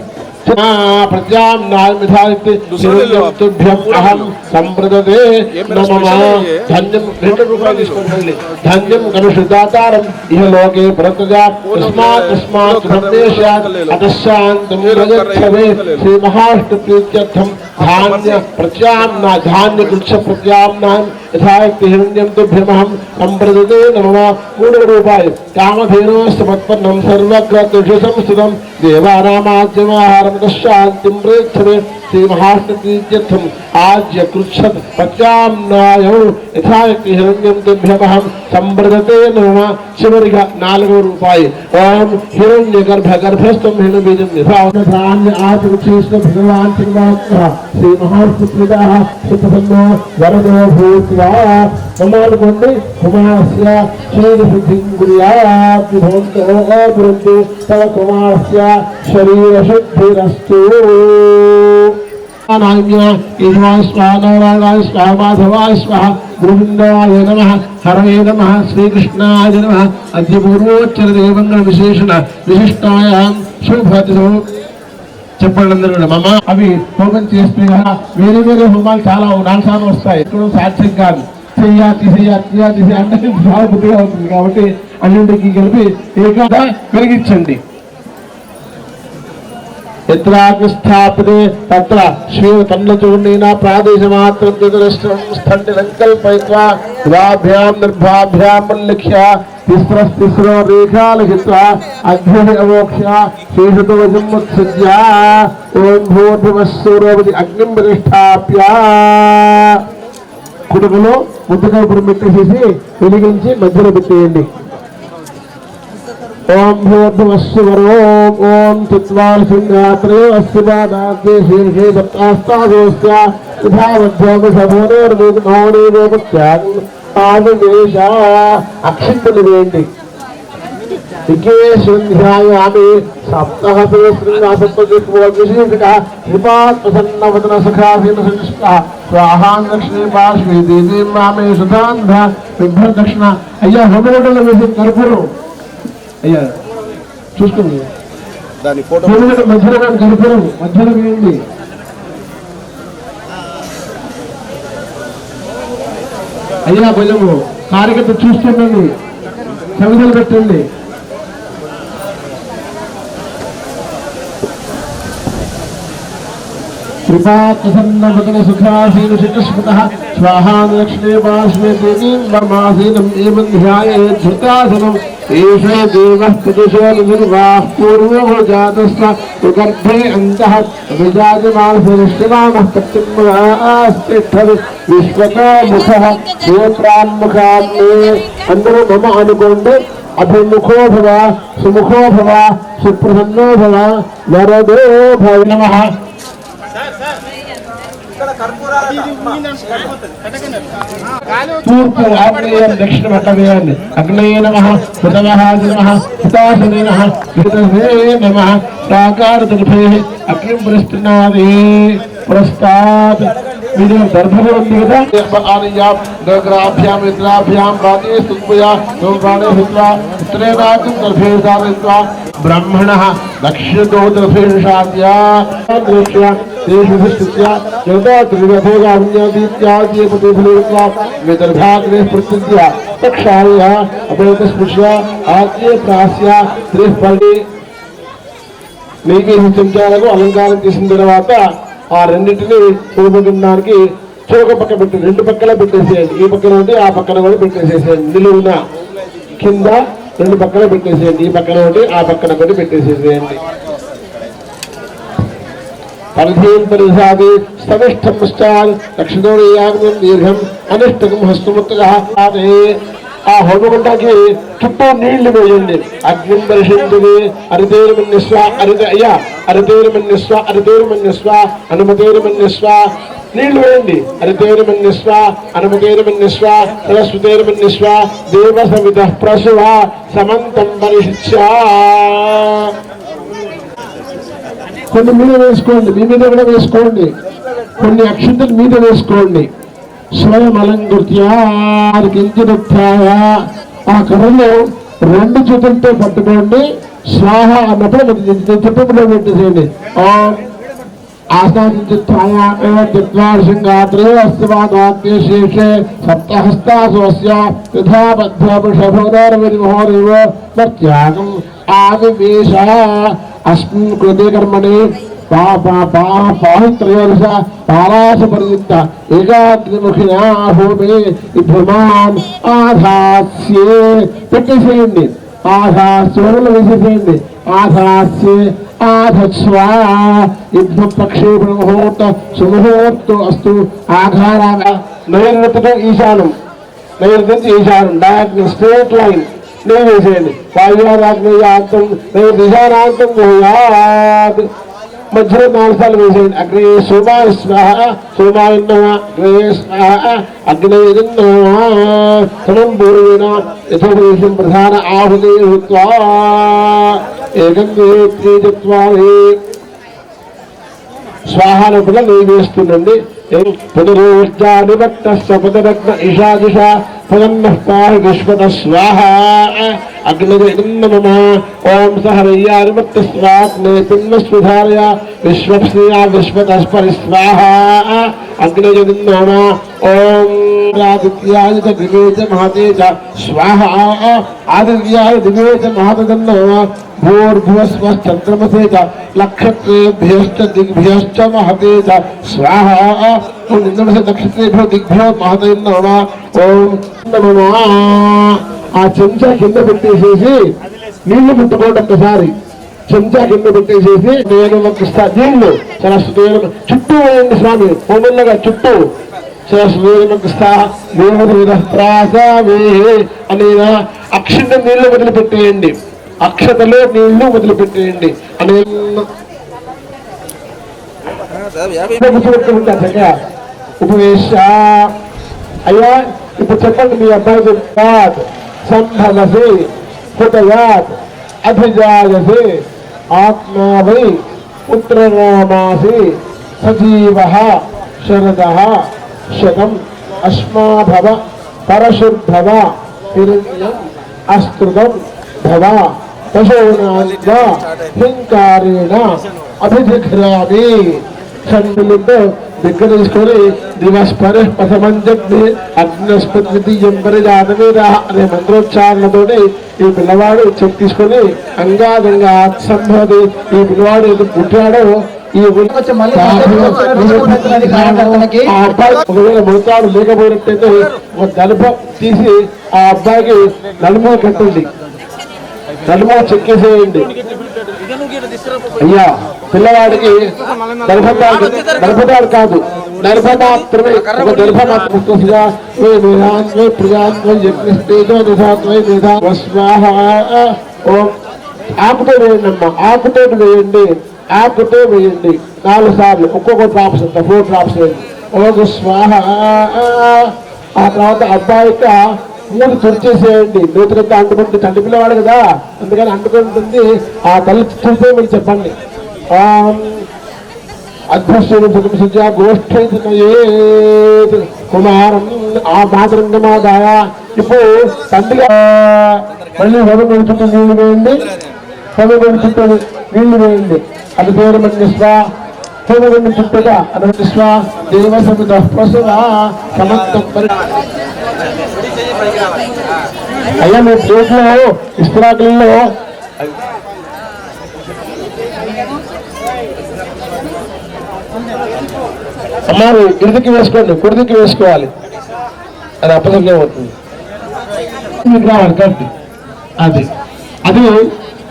तुभ्यम अहम संप्रदते नमः धन्यम 2 రూపాయలు తీసుకోండి ధన్యం కనుషుదాతారం ఇహ లోకే ప్రతజా తస్మాత్ సందేశాత్ అతశాంతం రజచ్చవే శ్రీ మహాష్టప్రీత్యర్థం ధాన్య ప్రత్యామ్న ధాన్య కృచ్ఛ ప్రత్యామ్నాయం యథాక్తి హిరణ్యం తుభ్యమహం సంప్రదతే నమః 3 రూపాయలు కామధేనో సమత్పన్నం సర్వగ్రతుష సంస్థితం దేవానామాద్యమాహారం శాంతిం ప్రేక్షతే శ్రీ మహాష్టప్రీత్యర్థం ఆజ్య కృచ్ఛత్ ప్రత్యామ్నాయం యథాక్తి హిరణ్యం తుభ్యమహం సంప్రదతే నమః చివరిగా 4 రూపాయలు ఓం హిరణ్య గర్భస్థం హిరణ బీజం ధాన్య ఆచృష్ణ భగవాన్ శ్రీ మహాష్టప్రీతా సుప్రసన్నో వరదో భూత్వా మమానుకోండి కుమారస్య క్షీరసిద్ధిం కుర్యాత్ విభవంతో పురంతు తవ కుమారస్య శరీరశుద్ధిరస్తు నామ్య ఈశ్వరాయ స్వాహ నారాయణాయ స్వాహ మాధవాయ స్వాహ గోవిందాయ నమః హరయే నమః శ్రీకృష్ణాయ నమః అద్య పూర్వోచ్చర దేవంగ విశేషణ విశిష్టాయాం శుభాతిథో చెప్పండి అందరూ మమ అవి హోమం చేస్తే వేరే వేరే హోమాలు చాలా 4 సార్లు వస్తాయి ఇప్పుడు సాధ్యం కాదు తీసేయాలి అంటే చాలా బుద్ధిగా అవుతుంది కాబట్టి అన్నింటికి కలిపి ఏకాగా వెలిగించండి యత్రాగ్నిస్థాపతే తత్ర శ్వేతన్నచూర్ణేన ప్రాదేశమాత్రం చతురస్రం స్థండిలంకల్పయిత్వా ద్వాభ్యాం నిర్భాభ్యాం ఉల్లిఖ్య తిస్రో రేఖా లిఖిత్వా అగ్నిః అవోక్ష్య శేషతో సముత్సృజ్య ఓం భూర్భువస్సూరోపతి అగ్నిం ప్రతిష్టాప్య కుటుంబంలో ముద్దగా ఇప్పుడు పెట్టేసేసి వెలిగించి మధ్యలో పెట్టేయండి ఓం భూర్భువస్సువరో ఓం చిత్వాల్ సింగాత్రే అస్సిపాదాద్దే శీర్షే సప్తాస్తాదోస్య యథావధ్యోగ సభోరేర్వేదమౌనేవేపత్యాగం ఆదివేశ అక్షింతలు వేయండి విఘ్నేశ్వరాయామి సప్తహతే శ్రీనివాసత్వజిత్వోగ్నిశీర్షిక శ్రీపాత్ప్రసన్నవదన సఖాసీన సంస్క స్వాహాం దక్షిణే పార్శ్వే దేవీం మామే సుధాంధ విభ్రదక్షిణ అయ్యా హోమగడ్డలో వేసి కర్పూరం అయ్యా చూసుకోండి దాని ఫోటో మధ్యలో కర్పూరం మధ్యలో వేయండి అయ్యా కొంచెము కార్యకర్త చూస్తుండండి సమిధలు పెట్టండి कृपाप्रसन्नवदन सुखासीन शिखस्मतः स्वाहां लक्ष्मी पार्श्वे देवीं वर्मासीनं एवं ध्यायेत् धृतासनम् एषे देवः पुरुषो निर्वाः पूर्वो जातस्य गर्भे अन्तः विजायमानसरिष्टनामः पत्तिम्मास्तिष्ठति विश्वतो मुखः क्षेत्रान्मुखान्मे అందరూ మమ అనుకోండి అభిముఖో భవ సుముఖో భవ సుప్రసన్నో భవ వరదో భవ నమః తూర్పు ఆగ్నేయం దక్షిణ పట్టవేయండి అగ్నేయ నమః హృదవహాది నమః హృతాసనే నమః హృదవే నమః ప్రాకార దుర్భే అగ్నిం పురస్తినాది పురస్తాత్ మీరు దర్భలో ఉంది కదా ఆనియాం దగ్రాభ్యాం ఇద్రాభ్యాం రాజే స్తుత్పయా నోప్రాణే హిత్వా ఉత్తరేనాకం దర్భే దారయిత్వా బ్రాహ్మణః దక్షిణతో దర్భేషాద్యా దృశ్య దేశవిష్టిత్య యదా త్రిరథోగామ్యాదీత్యాది పతిఫలేత్వా విదర్భాగ్రే ప్రత్యద్య తక్షాయ అపేతస్పృశ్య ఆద్యే ప్రాస్య త్రిఫలి మీకే చెంచాలకు అలంకారం చేసిన తర్వాత ఆ రెండింటిని చూపడానికి చూక పక్క పెట్టి 2 పక్కల పెట్టేసేయండి ఈ పక్కన ఉంటే ఆ పక్కన కూడా పెట్టేసేసేయండి నిలువున కింద 2 పక్కల పెట్టేసేయండి ఈ పక్కన ఉంటే ఆ పక్కన కూడా పెట్టేసేసేయండి పరిధీం పరిధాది సమిష్టం స్టాల్ దక్షిణోయాగం దీర్ఘం అనిష్టకం హస్తముత్తగా ఆ హోమగుండకి చుట్టూ నీళ్లు వేయండి అగ్నిం పరిశుద్ధి అరితేరుమన్యస్వ అరితేరుమన్యస్వ అనుమతేరుమన్యస్వ నీళ్లు వేయండి అరితేరుమన్యస్వ అనుమతేరుమన్యస్వ సరస్వతేరుమన్యస్వ దేవ సవిత ప్రసువ సమంతం పరిశిష్య కొన్ని మీద వేసుకోండి మీ మీద కూడా వేసుకోండి కొన్ని అక్షంతలు మీద వేసుకోండి స్వయం అలంకృత్య ఆ కర్రలో రెండు చేతులతో పట్టుకోండి. స్వాహ అన్నప్పుడు చుట్టూ పెట్టేసేయండి. आसांगात्रेशे सप्तहस्तासोऽस्य यथा बद्धवृषभोदरविमोहरिव प्रत्यागम् आविवेश अस्मिन् कृते कर्मणि पाहित्रयोदश पाराशपर्यन्त एकाग्निमुखिना भूमे विभ्रमान् आधास्ये పెట్టేసేయండి. ఆధాస్యములు వేసేసేయండి. ఆధాస్యే ఆధస్వా యుద్ధ ప్రక్షేపణ ముహూర్త సుముహూర్తం అస్తు ఆఘార నైరుతితో ఈశానం, నైరుతి ఈశానం డయాగ్ని స్ట్రేట్ లైన్ నేను వేసేయండి. వాయువాదాగ్నేయార్థం నైరుతి ఈశానార్థం భూయాత్ మధ్యలో 4 సార్లు వేసేయండి. అగ్నే సోమాయ స్వాహ సోమాయ నమః అగ్నే స్వాహ అగ్నే నమః సమం పూర్వేణ యథోపదేశం ప్రధాన ఆహుతి హృత్వా ఏకం వేత్రీ చత్వారి స్వాహానుపద నెయ్యి వేస్తుండండి. పునరోర్జానివట్టస్య పదరత్న ఈశాదిశ పదన్నః పాహి విశ్వత స్వాహ అగ్నిదే నమః. ఓం సహరయ్యానివట్ట స్వాగ్నే పిన్నస్వధారయ విశ్వప్సియా విశ్వతస్పరి స్వాహ అగ్నిదే నమః. ఓం ఆదిత్యాయ చ దివే చ మహతే చ స్వాహ ఆదిత్యాయ దివే చ మహతే నమః. भूर्भुवस्वश्चन्द्रमसे च नक्षत्रेभ्यश्च दिग्भ्यश्च महते च स्वाहा. निन्द्रमसे नक्षत्रेभ्यो दिग्भ्यो महते नमः. ఓం నమః. ఆ చెంచా కింద పెట్టేసేసి నీళ్లు ముట్టుకోండి. ఒక్కసారి చెంచా కింద పెట్టేసేసి నేను ఒక్కస్తా నీళ్లు సరస్వతి చుట్టూ వేయండి స్వామి. హోమల్లగా చుట్టూ అనేన అక్షింత నీళ్లు వదిలిపెట్టేయండి. అక్షతలో నీళ్లు వదిలిపెట్టేయండి అనే ఉపవేశ. అయ్యా ఇప్పుడు చెప్పండి మీ అబ్బాయి సంభవసి హృదయాత్ అభిజాయసి ఆత్మావై పుత్రరామాసి సజీవ శరద శతం అస్మాభవ పరశుర్భవ హిరణ్యం అస్తృతం భవ పశూనాంగా హింకారేణ అభిజిఘ్రామి. చంద్రులతో దగ్గర తీసుకొని దివస్పరి పథమంజగ్ని అగ్నస్పతియం పరిజాతవేద అనే మంత్రోచ్చారణతోటి ఈ పిల్లవాడు చెక్ తీసుకొని అంగాదంగా సంభవతి. ఈ పిల్లవాడు ఏదో పుట్టాడో ఈ అబ్బాయి ఒకవేళ ముడతాడు లేకపోయినట్టయితే ఒక నలుపు తీసి ఆ అబ్బాయికి నలుపు కట్టండి, నలుపు చెక్కేసేయండి. అయ్యా పిల్లవాడికి నలుపుతాడు కాదు, నలుప మాత్రమే. ఒక నలుప మాత్రమే ఆకుతో వేయండి అమ్మా, ఆకుతో వేయండి, ఆకుతో వేయండి 4 సార్లు. ఒక్కొక్క డ్రాప్స్ 4 డ్రాప్స్ వేయండి. ఓం స్వాహ. ఆ తర్వాత అబ్బాయికి 3 తుడిచేసేయండి. నూతికంతా అంటుకుంటుంది, చంటి పిల్లవాడు కదా అందుకని అంటుకుంటుంది. ఆ తల్లి చూస్తే మీరు చెప్పండి. అద్భుత గోష్ఠీ కుమారం ఆ మాతృంగమాదాయ. ఇప్పుడు తండ్రిగా మళ్ళీ హోమగుడి చుట్టూ నీళ్లు వేయండి, హోమగుడి చుట్టూ నీళ్లు వేయండి. అది పేరుమన్యస్వ హోమగుడి చుట్టూగా అనుమతిస్వ దేవ సమిత ప్రసవ సమంతం. అయ్యా మీ ప్లేట్లో ఇస్త్రాకుల్లో అమ్మారు ఇరుదికి వేసుకోండి, కుడిదికి వేసుకోవాలి. అది అపసంఖ్యం అవుతుంది. మీకు రావాలి కరెక్ట్. అది అది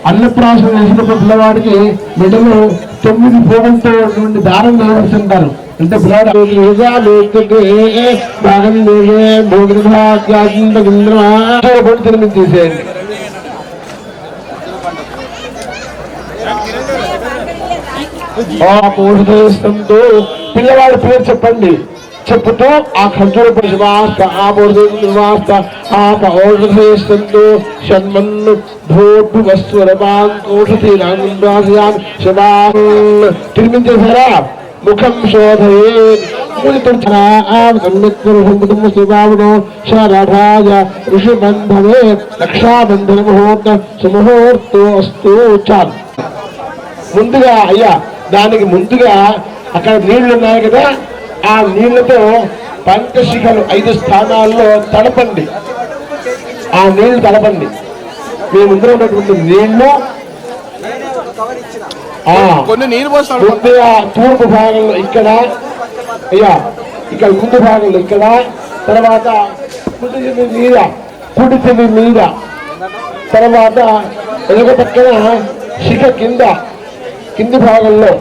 అన్నప్రాసన చేసినప్పుడు పిల్లవాడికి మెడలో 9 పోగంతో నుండి దారం వేస్తుంటారు. అంటే పిల్లవాడు తినిపించేసేయండి. పిల్లవాడి పేరు చెప్పండి. చెప్పుతూ ఆ ఖర్జూర పరివాస్త ఆ బోర్వాస్త ఆ పౌర్ణేస్తూ షణ్మన్ను భూభు వస్వరమాన్ శివాన్ తినిపించేశారా? ముఖం శోధయే ఋషిబంధవే రక్షాబంధన ముహూర్త సుముహూర్తో అస్తు. చాలు. ముందుగా అయ్యా దానికి ముందుగా అక్కడ నీళ్లు ఉన్నాయి కదా, ఆ నీళ్లతో పంచశిఖలు 5 స్థానాల్లో తడపండి. ఆ నీళ్లు తడపండి. మీ ముందర ఉన్నటువంటి నీళ్లు కొన్ని నీళ్ళు పోస్తాడు. ముందుగా తూర్పు భాగంలో ఇక్కడ అయ్యా, ఇక్కడ ముందు భాగంలో ఇక్కడ, తర్వాత కుడి చెవి మీద, తర్వాత ఎదుగు పక్కన శిఖ కింది భాగంలో,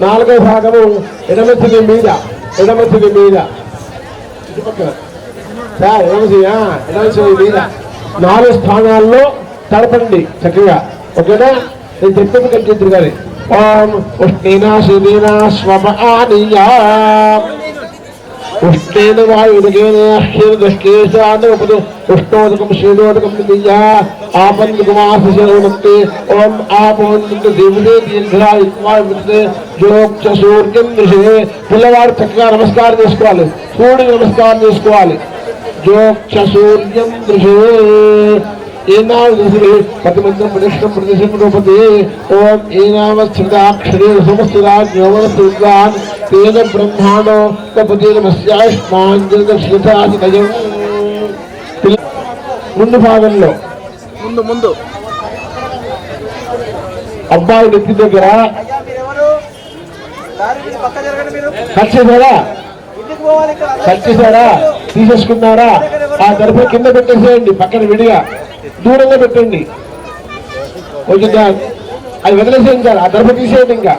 4వ భాగము ఎడమ చెవి మీద ఇటు పక్కన సార్ ఎడమ చెవి మీద 4 స్థానాల్లో తడపండి చక్కగా. ఓకేనా? నేను చెప్పేది కంటే గారి ఓం ఉష్ణీనా శరీనా స్వపానీయా ఉష్ణేన వాయుదకేన క్షీరదృష్కేశానోపదు ఉష్ణోదకం శీలోదకం నియా ఆపన్నుకుమాసశరవనక్తే ఓం ఆపోన్నంత దేవదే దీర్ఘాయుత్వాయుతే యోక్ష సూర్యం దృశే. పిల్లవాడు చక్కగా నమస్కారం చేసుకోవాలి, సూర్యుడు నమస్కారం చేసుకోవాలి. యోక్ష సూర్యం దృశే పతిమంత్రం ప్రతిష్టం ప్రతిష్టం రూపతే. ఓం ఏనామస్మృతాక్షరే సమస్తురాజ్ఞోమనస్వాన్ తేన బ్రహ్మాణో కపతేనమస్యాయుష్మాంజలదక్షితాదిదయం. ముందు భాగంలో ముందు అబ్బాయి నెత్తి దగ్గర ఖర్చేసారా తీసేసుకున్నారా? ఆ గడప కింద పెట్టేసేయండి, పక్కన విడిగా దూరంగా పెట్టండి. ఓకేనా? అది వదిలేసేయండి సార్. ఆ గడప తీసేయండి, ఇంకా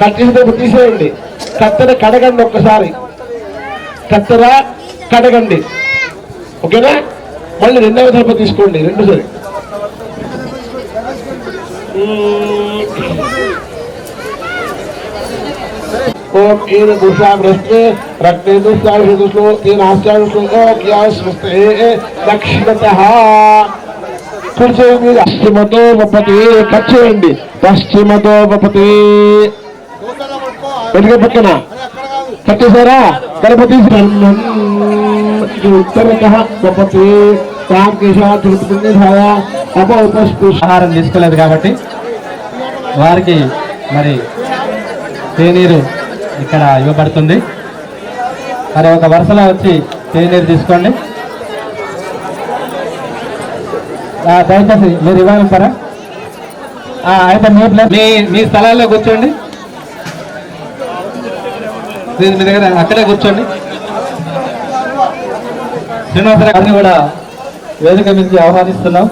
కట్టేసి గడప తీసేయండి. కత్తెర కడగండి, ఒక్కసారి కత్తెర కడగండి. ఓకేనా? మళ్ళీ 2వ గడప తీసుకోండి, 2 సరి. ఓం ఏన పురుషాగ్రస్తే రక్తేంద్రశ్లో తేన ఆశ్చారుశ్లో క్యాస్మస్తే దక్షిణతః. కుడి మీద పశ్చిమతో వపతి. కచ్చేయండి. పశ్చిమతో వపతి. వెనుక పక్కన కట్టేశారా? గణపతి ఉత్తరతః వపతి. ఆహారం తీసుకోలేదు కాబట్టి వారికి మరి తేనీరు ఇక్కడ ఇవ్వబడుతుంది. మరి ఒక వరుసలో వచ్చి తేనీరు తీసుకోండి. దయచేసి మీరు ఇవ్వాలంటారా? అయితే మీ స్థలాల్లో కూర్చోండి. మీ దగ్గర అక్కడే కూర్చోండి. శ్రీనివాసరావు గారిని కూడా వేదిక నుంచి ఆహ్వానిస్తున్నాం.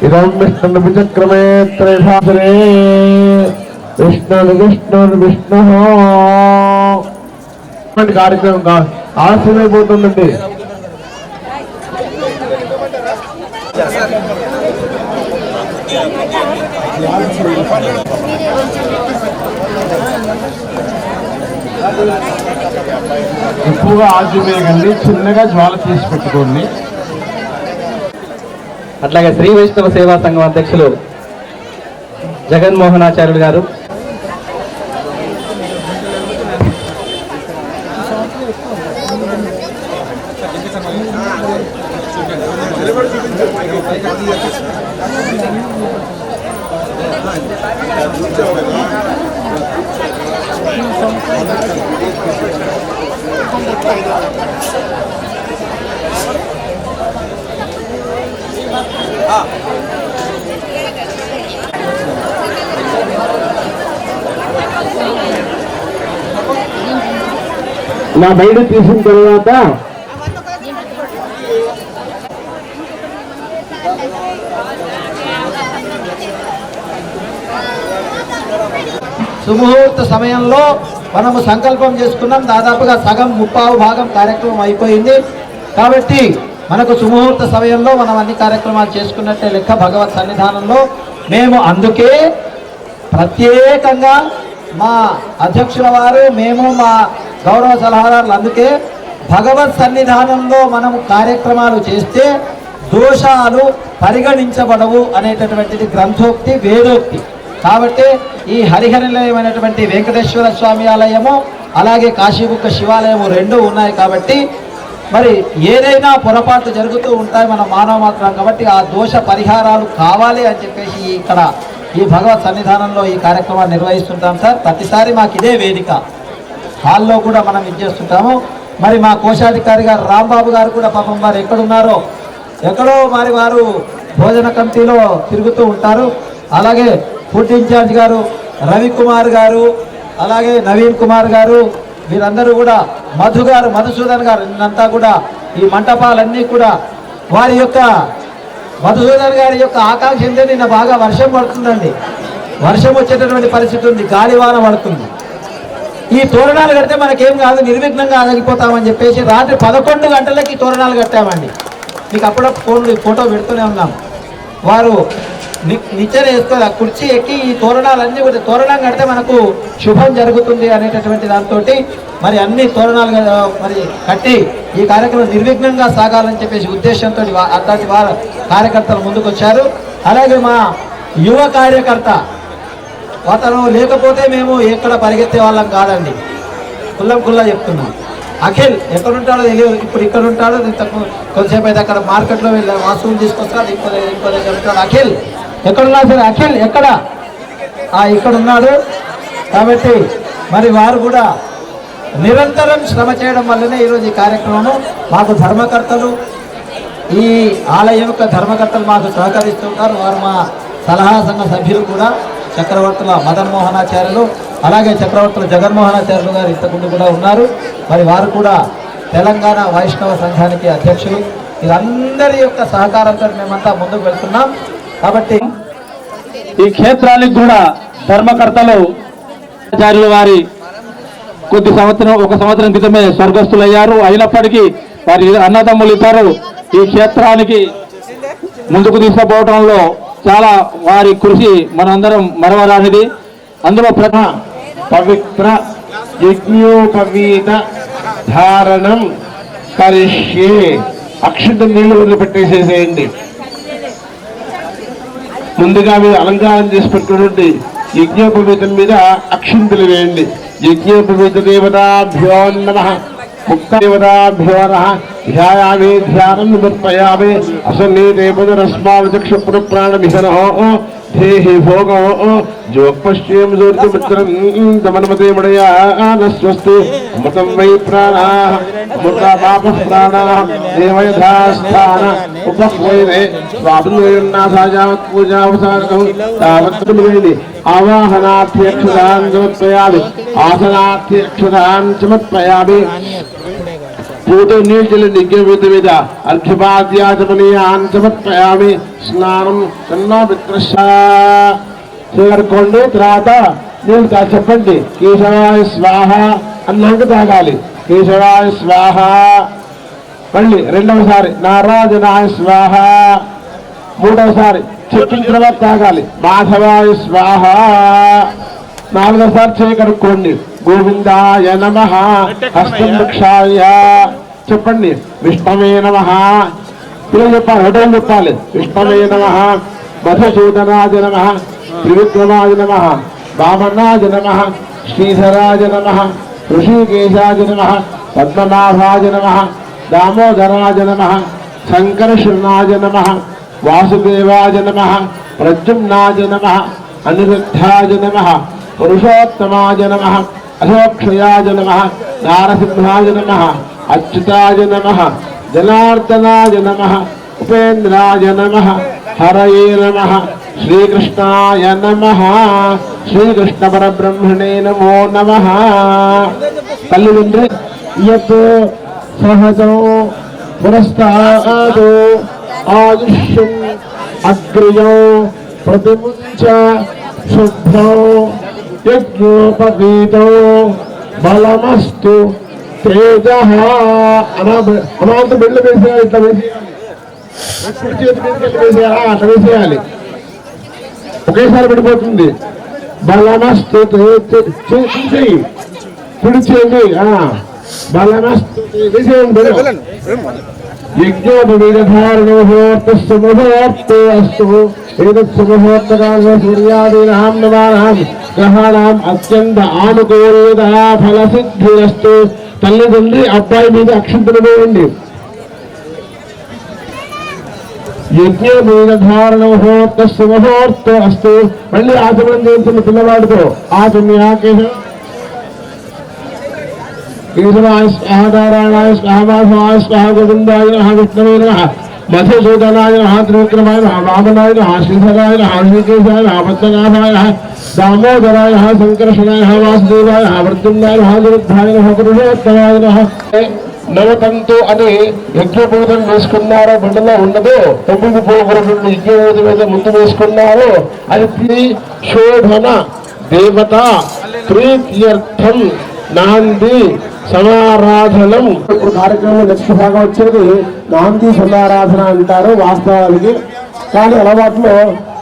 ఇదం విష్ణుర్విచక్రమే త్రైధాసరే విష్ణు కార్యక్రమం ఆలస్యమైపోతుందండి. ఎక్కువగా ఆలస్యమేయకండి, చిన్నగా జ్వాల తీసి పెట్టుకోండి. అట్లాగే శ్రీ వైష్ణవ సేవా సంఘం అధ్యక్షులు జగన్మోహనాచార్యులు గారు, నా బయట తీసిన తర్వాత సుముహూర్త సమయంలో మనము సంకల్పం చేసుకున్నాం. దాదాపుగా సగం 3/4 కార్యక్రమం అయిపోయింది. కాబట్టి మనకు సుముహూర్త సమయంలో మనం అన్ని కార్యక్రమాలు చేసుకున్నట్టే లెక్క భగవత్ సన్నిధానంలో. మేము అందుకే ప్రత్యేకంగా మా అధ్యక్షుల వారు, మేము మా గౌరవ సలహాదారులు అందుకే భగవత్ సన్నిధానంలో మనము కార్యక్రమాలు చేస్తే దోషాలు పరిగణించబడవు అనేటటువంటిది గ్రంథోక్తి, వేదోక్తి. కాబట్టి ఈ హరిహరనిలయమైనటువంటి వెంకటేశ్వర స్వామి ఆలయము అలాగే కాశీబుగ్గ శివాలయము రెండు ఉన్నాయి. కాబట్టి మరి ఏదైనా పొరపాట్లు జరుగుతూ ఉంటాయి, మన మానవ మాత్రం. కాబట్టి ఆ దోష పరిహారాలు కావాలి అని చెప్పేసి ఇక్కడ ఈ భగవత్ సన్నిధానంలో ఈ కార్యక్రమాన్ని నిర్వహిస్తుంటాం సార్. ప్రతిసారి మాకు ఇదే వేదిక, హాల్లో కూడా మనం ఇచ్చేస్తుంటాము. మరి మా కోశాధికారి గారు రాంబాబు గారు కూడా పాపం వారు ఎక్కడున్నారో, ఎక్కడో మరి వారు భోజన కమిటీలో తిరుగుతూ ఉంటారు. అలాగే ఫుడ్ ఇన్ఛార్జ్ గారు రవికుమార్ గారు, అలాగే నవీన్ కుమార్ గారు, వీరందరూ కూడా మధు గారు, మధుసూదన్ గారు, నిన్నంతా కూడా ఈ మంటపాలన్నీ కూడా వారి యొక్క మధుసూదన్ గారి యొక్క ఆకాంక్ష ఏంటంటే నిన్న బాగా వర్షం పడుతుందండి, వర్షం వచ్చేటటువంటి పరిస్థితి ఉంది, గాలివాన పడుతుంది. ఈ తోరణాలు కడితే మనకేం కాదు, నిర్విఘ్నంగా ఆగిపోతామని చెప్పేసి రాత్రి 11 గంటలకి తోరణాలు కట్టామండి. మీకు అప్పుడప్పుడు ఫోటో పెడుతూనే ఉన్నాం. వారు నిచ్చెన వేసుకొని ఆ కుర్చీ ఎక్కి ఈ తోరణాలన్నీ కూడా తోరణం కడితే మనకు శుభం జరుగుతుంది అనేటటువంటి దాంతో మరి అన్ని తోరణాలు మరి కట్టి ఈ కార్యక్రమం నిర్విఘ్నంగా సాగాలని చెప్పేసి ఉద్దేశంతో అట్లాంటి వారు కార్యకర్తలు ముందుకు వచ్చారు. అలాగే మా యువ కార్యకర్త అతను లేకపోతే మేము ఎక్కడ పరిగెత్తే వాళ్ళం కాదండి, కుల్లా చెప్తున్నాం. అఖిల్ ఎక్కడుంటాడో తెలియదు, ఇప్పుడు ఇక్కడ ఉంటాడో, కొంతసేపు అయితే అక్కడ మార్కెట్లో వెళ్ళి వస్తువులు తీసుకొస్తాడు, ఇంకో దగ్గర ఉంటాడు. అఖిల్ ఎక్కడున్నా సరే, అఖిల్ ఎక్కడ ఇక్కడ ఉన్నాడు. కాబట్టి మరి వారు కూడా నిరంతరం శ్రమ చేయడం వల్లనే ఈరోజు ఈ కార్యక్రమము మాకు ధర్మకర్తలు, ఈ ఆలయం యొక్క ధర్మకర్తలు మాకు సహకరిస్తుంటారు. వారు మా సలహా సంఘ సభ్యులు కూడా చక్రవర్తుల మదన్ మోహనాచార్యులు, అలాగే చక్రవర్తుల జగన్మోహనాచార్యులు గారు ఇంతకుముందు కూడా ఉన్నారు. మరి వారు కూడా తెలంగాణ వైష్ణవ సంఘానికి అధ్యక్షులు. వీరందరి యొక్క సహకారంతో మేమంతా ముందుకు వెళ్తున్నాం. కాబట్టి ఈ క్షేత్రానికి కూడా ధర్మకర్తలు ఆచార్యుల వారి ఒక సంవత్సరం క్రితమే స్వర్గస్థులయ్యారు. అయినప్పటికీ వారి అన్నదమ్ములు ఇద్దరు ఈ క్షేత్రానికి ముందుకు తీసుకుపోవడంలో చాలా వారి కృషి మనందరం మరవరానిది. అందులో పవిత్ర యజ్ఞోపవీత ధారణం కరిష్యే. అక్షత నీళ్లు వదిలిపెట్టేసేసేయండి. ముందుగా మీరు అలంకారం చేసి పెట్టుకున్నటువంటి యజ్ఞోపవీతం మీద అక్షింతలు వేయండి. యజ్ఞోపవీత దేవతాభ్యో నమః, ముక్త దేవతాభ్యో నమః. ధ్యాయామి ధ్యానం నివర్తయామి. అసన్నిధే పునరస్మావిచక్షు పునఃప్రాణమిహనో ధేహి భోగో జోపశ్యేం జోర్జమిత్రం తమన్మతే మడయానస్వస్తి అమృతం వై ప్రాణాః అమృతాపాపః ప్రాణాః దేవయథాస్థాన ఉపహ్వైరే స్వాభిన్వయన్నాథాయావత్ పూజావసానం తావత్తుమివేది. ఆవాహనార్థ్యక్షరాన్ సమర్పయామి, ఆసనార్థ్యక్షరాన్ సమర్పయామి. పూట నీళ్ళు చెల్లింది యజ్ఞోపవీత మీద అర్ఘ్యపాద్యాచమనీయాన్ సమర్పయామి. స్నానం చేరుకోండి. తర్వాత నీళ్ళు చెప్పండి. కేశవాయ స్వాహ అన్నాక తాగాలి. కేశవాయ స్వాహ. మళ్ళీ రెండవసారి నారాయణాయ స్వాహ. మూడవసారి చెప్పిన తర్వాత తాగాలి. మాధవాయ స్వాహ. నాలుగోసారి చేయకరుక్కోండి. గోవిందాయ నమః. హస్తం వృక్షాయ చెప్పండి. విష్ణవే నమః. పిల్లలు చెప్పాలి, హోటల్ చెప్పాలి. విష్ణవే నమః, మధుసూదనాయ నమః, త్రివిక్రమాయ నమః, వామనాయ నమః, శ్రీధరాయ నమః, ఋషికేశాయ నమః, పద్మనాభాయ నమః, దామోదరాయ నమః, శంకరశృణాయ నమః, వాసుదేవాయ నమః, ప్రద్యుమ్నాయ నమః, అనిరుద్ధాయ నమః, పురుషోత్తమాయ నమః, అశోక్షయాయ నమః, నారసింహాయ నమః, అచ్యుతాయ నమః, జనార్దనాయ నమః, ఉపేంద్రాయ నమః, హరయే నమః, శ్రీకృష్ణాయ నమః. శ్రీకృష్ణ పరబ్రహ్మణే నమో నమః. తల్లిదండ్రి యత్ సహజో పురస్తాదో ఆయుష్యం అగ్రయో ప్రతిముంచ శుద్ధో యజ్ఞోపవీతో బలమస్తు తేజ. అమాంత బిడ్డలు వేసేయాలి. ఇట్లా వేసేయాలి, అట్లా వేసేయాలి. ఒకేసారి పడిపోతుంది. బలమస్తు కుడి చేయండి. బలమస్తు యజ్ఞోపవీరధారణోహోర్తస్సు ముహూర్తే అస్తు ఏతత్సు ముహూర్తకాల సూర్యాదీనాం నవానాం గ్రహాణాం అత్యంత ఆనుకూల్యత ఫలసిద్ధిరస్తు. తల్లిదండ్రి అబ్బాయి మీద అక్షంతలు వేయండి. యజ్ఞోపవీరధారణోహోర్తస్సు ముహూర్తే అస్తు. మళ్ళీ ఆచమనం చేస్తున్న పిల్లవాడితో ఆచమ్య కేశవాయ స్వాహ నారాయణాయ స్వాహ మాధవాయ స్వాహ గోవిందాయ నమః విష్ణవే నమః మధుసూదనాయ నమః త్రివిక్రమాయ నమః వామనాయ నమః శ్రీధరాయ నమః శ్రీకేశాయ నమః పద్మనాభాయ నమః దామోదరాయ నమః సంకర్షణాయ నమః వాసుదేవాయ నమః వృద్ధిందాయ నమః దుర్గాయ నమః పురుషోత్తమాయ నమః. నవతంతు అని యజ్ఞపూజలు వేసుకున్నారో బిడ్డలో ఉన్నదో 9 పోగులు యజ్ఞపూజ మీద ముందు వేసుకున్నారో అది శోభన దేవత ప్రీత్యర్థం నాంది సమారాధనం. ఇప్పుడు కార్యక్రమం నెక్స్ట్ భాగం వచ్చేది నాంది సమారాధన అంటారు వాస్తవానికి. కానీ అలవాట్లో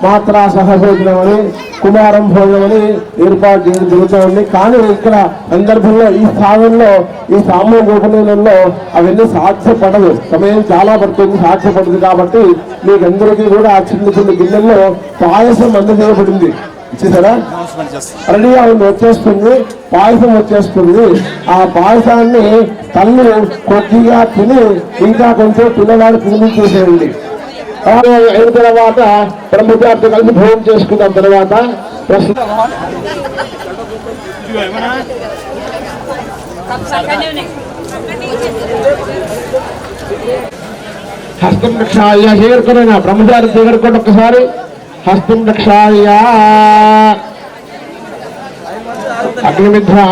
మాత్రా సహభోజనం అని కుమారం భోజనం అని ఏర్పాటు చేయడం జరుగుతుంది. కానీ ఇక్కడ సందర్భంలో ఈ స్థానంలో ఈ సామూహిక ఉపనయనంలో అవన్నీ సాధ్యపడదు, సమయం చాలా పడుతుంది, సాధ్యపడదు. కాబట్టి మీకందరికీ కూడా ఆ చిన్న చిన్న గిన్నెల్లో పాయసం అందజేయబడింది. ఇచ్చేసారా? రెడీగా వచ్చేస్తుంది, పాయసం వచ్చేస్తుంది. ఆ పాయసాన్ని తల్లి కొద్దిగా తిని ఇంకా కొంచెం పిల్లవాడు తినిపించేసేయండి. అయిన తర్వాత బ్రహ్మచారితో కలిసి భోజనం చేసుకున్న తర్వాత హస్తం రక్షాయ చేరుకున్నా బ్రహ్మచారి చేరుకోండి ఒక్కసారి. హస్తం రక్షాయ అగ్నిమిధ్రా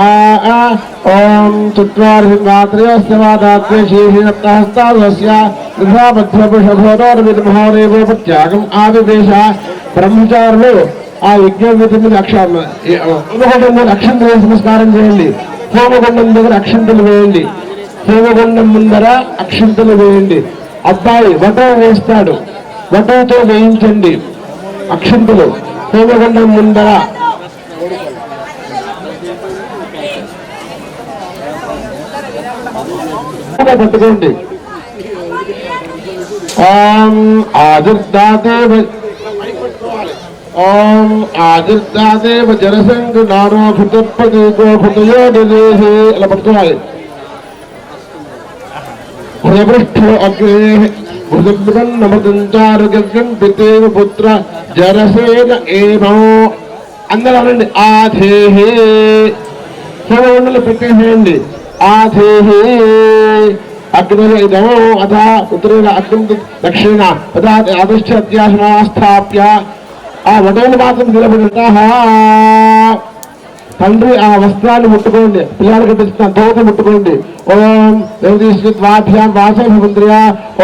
ఓం చత్వారింద్రాత్రయస్యవాదాత్రే శీర్షినప్తహస్తాదస్య వృధామధ్యపుషభోరోర్విద్మహోరేవోపత్యాగం ఆవివేశ. బ్రహ్మచారులు ఆ యజ్ఞవిధి మీద హోమగుండం మీద అక్షంతలు నమస్కారం చేయండి. హోమగుండం దగ్గర అక్షంతలు వేయండి. హోమగుండం ముందర అక్షంతలు వేయండి. అబ్బాయి వటం వేస్తాడు, వటంతో వేయించండి అక్షంతలు. హోమగుండం ముందర పట్టుకోండి. ఓం ఆదిర్దాదేవ ఓం ఆదిర్దాదేవ జనసంఘ నారో భృతపదీకో భృతయోడిదేహే ఇలా పట్టుకోవాలి. హృదపృష్ఠో అగ్రే భృతమృతంచారుగం పితేవ పుత్ర జనసేన ఏమో అందరూ అనండి. ఆధేహే హోమండలు పెట్టేసేయండి. ఆధేహే అగ్నిదమో అథ ఉత్తరేణ అగ్ని దక్షిణ అధిష్ట అధ్యాసనాస్థాప్య. ఆ వటవులు మాత్రం నిలబడి తండ్రి ఆ వస్త్రాన్ని ముట్టుకోండి, పిల్లలకి తెచ్చిన తోట ముట్టుకోండి. ఓం రేవతీశ్వాభ్యాం వాసభవంద్రియ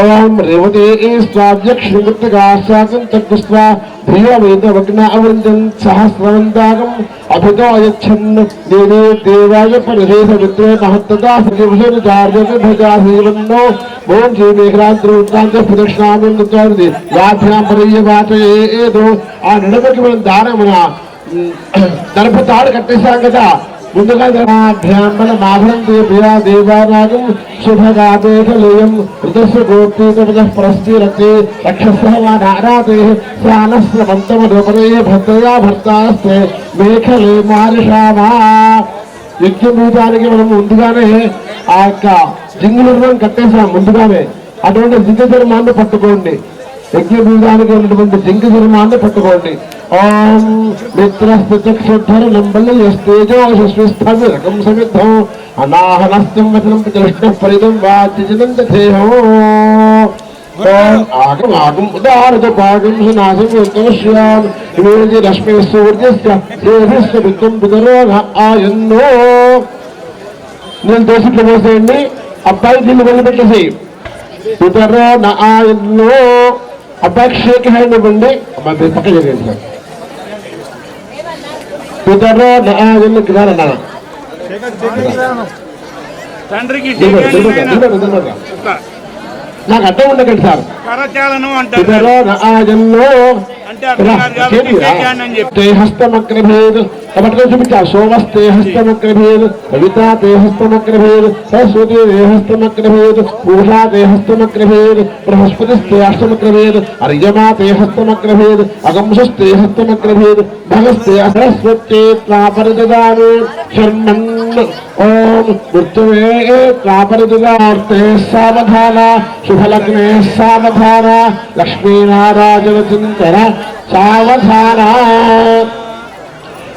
ఓం రేవతే స్వాధ్యక్షిమృత్తికాశాకం తగ్గుస్వా ధ్రియవేద వగ్న అవృంజన్ సహస్రవంతాగం అభితో అయచ్చన్ దేవే దేవాయ పరిశేష మిత్రే మహత్తదా సజీవజార్యజాసీవన్నో ఓం శ్రీమేఘ్రాంతరుద్రాంత ప్రదక్షిణామి వాభ్యాం పర్యవాచయేదో. ఆ నడుమకి మనం దానమున దర్భతాడు కట్టేశాం కదా, ముందుగా ధ్యాన మాభరంతి ప్రియా దేవానాగం శుభగాదేశలేయం ఋతస్సు గోపీత పరస్థిరతి రక్షసహవానారాతే శానస్రమంతమరూపరే భర్తయా భర్తాస్తే మేఖలే మారిషామా. యజ్ఞపీఠానికి మనం ముందుగానే ఆ యొక్క జింగులు కట్టేశాం ముందుగానే. అటువంటి జింగ ధర్మాన్ని పట్టుకోండి. యజ్ఞపీఠానికి ఉన్నటువంటి జింగ ధర్మాన్ని పట్టుకోండి. ఓం మిత్రస్తేజోషస్విస్థం సమిద్ధం అనాహనస్తం వచనం ప్రతిష్ట పరితం వాచినం దేహం. ఓం ఆగం ఆగం ఉదారత పాగం సునాశం శ్యాం ఇమేజి రశ్మి సూర్యస్య దేహస్య విత్తం పితరో ఆయన్నో. నేను దోషిట్లు పోసేయండి. అబ్బాయి దీన్ని వదిలిపెట్టేసి పితరో ఆయన్నో. అబ్బాయికి షేక్ హ్యాండ్ ఇవ్వండి. అబ్బాయి పక్క జరిగింది సార్. పితరో కిదారన్నా నాకు అడ్డం ఉండకండి సార్. హస్తమగ్రభేద కాబట్టి చూపించాలి. సోమస్తే హస్తమగ్రభేద్, కవితా తే హస్తమగ్రభేద్, సరస్వతి తే హస్తమగ్రభేద్, పూషా తే హస్తమగ్రభేద్, బృహస్పతిస్తే హస్తమగ్రభేద్, అర్యమా తే హస్తమగ్రభేద్, అగంసస్తే హస్తమగ్రభేద్, భగస్తే సరస్వత్యే త్వాపరిదదామి శర్మన్ ఓం మృత్యువే త్వాపరిదదార్తే సావధాన, శుభలగ్నే సావధాన, లక్ష్మీనారాయణ చింతన సావధాన.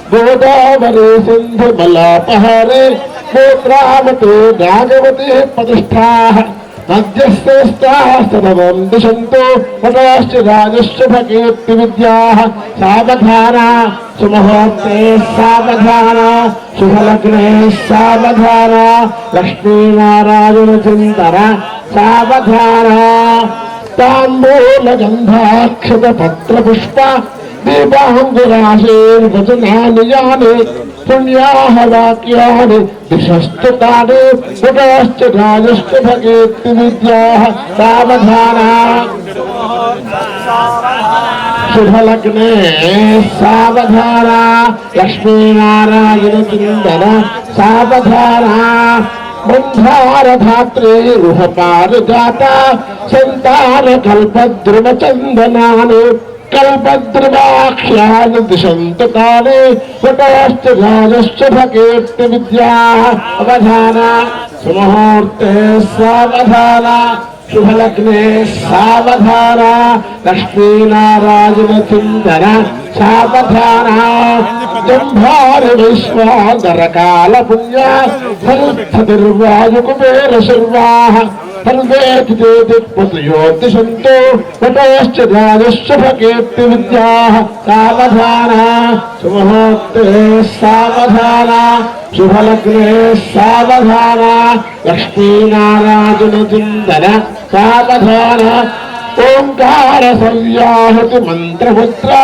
गोदावरी सिंधु मलापहारे गोत्रावते नागवते प्रतिष्ठा नद्यस्तेस्ताः सर्वं दिशन्तो वटाश्च राजश्च भगेत्ति विद्याः सावधाना सुमुहूर्ते सावधाना शुभलग्ने सावधाना लक्ष्मीनारायण चिन्तन सावधाना ताम्बूलगन्धाक्षतपत्रपुष्प दीपाङ्गुराशेर्वचनानि यानि पुण्याः वाक्यानि दिशस्तुतानि पुटाश्च राजश्च भगेत्ति विद्याः सावधाना शुभलग्ने सावधाना लक्ष्मीनारायण चिन्तन सावधाना बन्धारधात्री रुहपारिजाता सन्तानकल्पद्रुमचन्दनानि कल्पद्रुमाख्यानि दिशन्तु तानि वटाश्च राजश्च भगेत्ति विद्याः अवधाना सुमुहूर्ते सावधाना शुभलग्ने सावधाना लक्ष्मीनारायण चिन्तन सावधाना जम्भारि विश्वादरकाल पुण्य फलतिर्वायुकुबेर शर्वाः दिक्पतयोदिशन्तो वटाश्च राजश्च भगेत्ति विद्याः सावधाना सुमुहूर्ते सावधाना शुभलग्ने सावधाना लक्ष्मीनारायण चिन्तन सावधाना ओंकार संयाहति मंत्रमुद्रा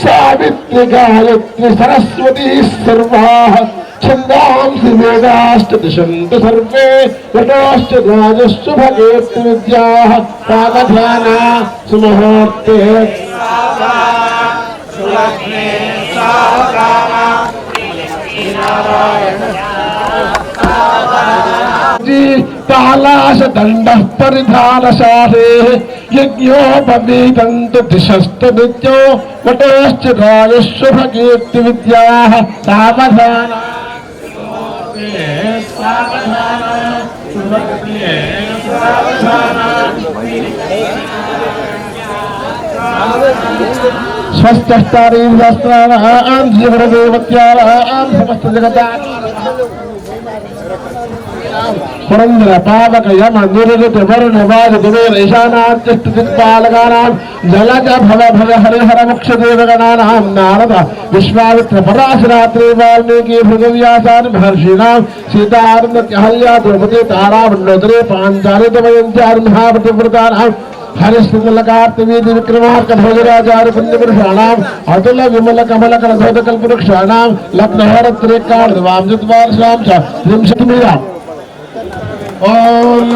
सावित्री गायत्री सरस्वती सर्वाः छन्दांसि वेदाश्च दिशन्तु सर्वे वटाश्च राजश्च भगेत्ति विद्याः सावधाना सुमुहूर्ते तालाश दंडः परिधानशाले यज्ञोपवीतन्तु दिशस्तु नित्यो वटोश्च राजश्च भगेत्ति विद्याः सावधाना स्वस्थस्तारीर्वस्त्राणां जीवनदेवत्यानां समस्त जगतां पुरंदर पावक यम निरृत वरुण वाज कुबेर ईशानाच्युत दिक्पालकानां जलज भव भव हरिहर मोक्ष देवगणानां नारद विश्वामित्र पराशरात्रि वाल्मीकि भृगुव्यासान् महर्षीणां सीतारण्य अहल्या द्रौपदी तारा मंडोदरी पांचाली दमयन्त्यान् महापतिव्रतानां हरिश्चन्द्रलकार्तिवीति विक्रमार्क भोजराचार्य पुण्यपुरुषाणाम् अतुल विमल कमल कलधोतकल्पवृक्षाणां लग्नहरत्रेकार्धवांशद्वारशां च त्रिंशत्मीरा ओम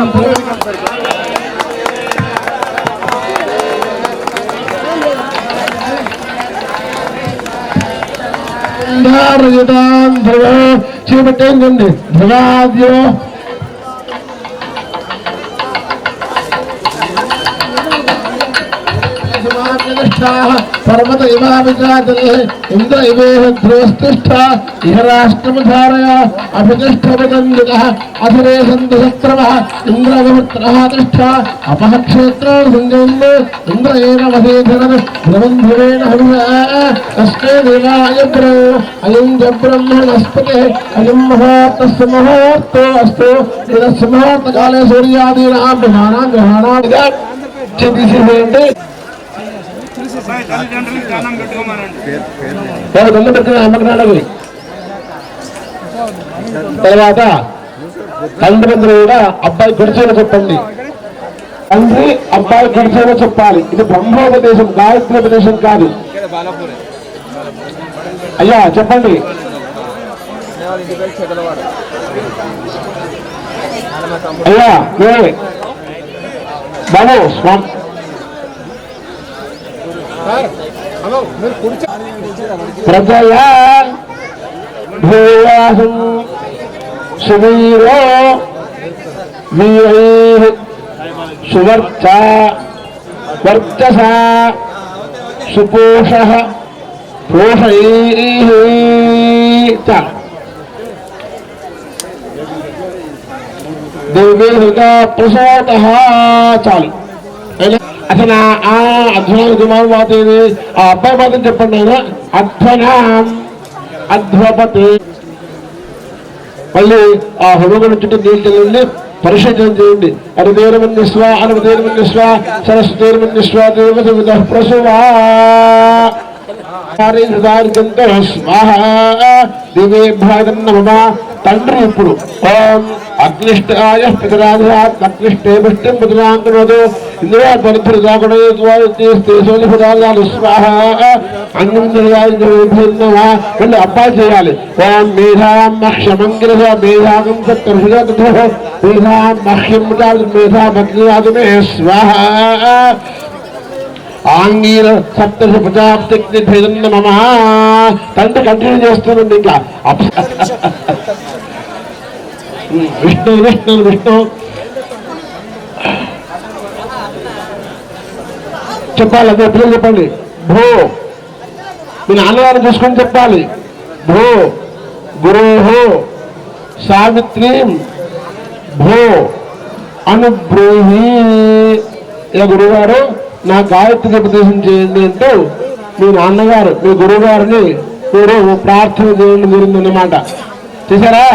धारयतां ध्रुव चीमटेंगुंडि ध्रुवाद्यो पर्वत इवा विचाचले इंद्र इवेह ध्रुवस्तिष्ठा इह राष्ट्रमधारय अभितिष्ठवदन्दितः अधरे सन्तु शत्रवः इन्द्रगमित्रः तिष्ठा अपः क्षेत्राणि सञ्जयन् इन्द्र एव वधेधरन् ध्रुवन्ध्रुवेण हविषा तस्मै देवाय ब्रो अयं च ब्रह्मणस्पतिः अयं मुहूर्तस्य मुहूर्तो अस्तु इदस्य मुहूर्तकाले सूर्यादीनां ग्रहाणां ग्रहाणां चिन्तिसेन्ते తర్వాత తండ్రి కూడా అబ్బాయి గుడిచేన చెప్పండి తండ్రి అబ్బాయి గుడిచేన చెప్పాలి ఇది బ్రహ్మోపదేశం గాయత్రోపదేశం కాదు అయ్యా చెప్పండి అయ్యా బాబు స్వామి ప్రజయా భూయాసం సువీరో వీరైః సువర్చా వర్చసా సుపోషః పోషైః. చాలు. దేవేహృదా ప్రసూతః. చాలు. అసలు ఆ అధ్వన కుమార్ మాట ఏది? ఆ అబ్బాయి మాత్రం చెప్పండి. ఆయన అధ్వనాం అధ్వపతి. మళ్ళీ ఆ హనుమని చుట్టూ నీళ్ళు చల్లండి, పరిశోధన చేయండి. అరుదేరమన్యస్వ అరుదేరమన్యస్వ సరస్వతేరమన్యస్వ దేవత ప్రసువా తండ్రి ఇప్పుడు ఓం అగ్నిష్టాయ పితరాజాత్ అగ్నిష్టే పుష్టిం పుత్రాంకరోదు ఇందులో పరిధులు దాకుడు స్వాహ అన్నం వెళ్ళి అబ్బాయి చేయాలి. ఓం మేధాం మహ్యమంగిర మేధాగం మేధాం మహ్యం మేధామగ్నియాదుమే స్వాహ ఆంగీర సప్తశ ప్రజాప్తి భేదం మమ. తండ్రి కంటిన్యూ చేస్తానండి. ఇంకా విష్ణు విష్ణు విష్ణు చెప్పాలి. అదే పిల్లలు చెప్పండి. భో మీ నాన్నగారు చూసుకొని చెప్పాలి. భో గురోహో సావిత్రీం భో అనుబ్రూహి. ఇలా గురువుగారు నా గాయత్రికి ఉపదేశం చేయండి అంటూ మీ నాన్నగారు మీ గురువు గారిని మీరు ప్రార్థన చేయడం జరిగిందన్నమాట. చేశారా?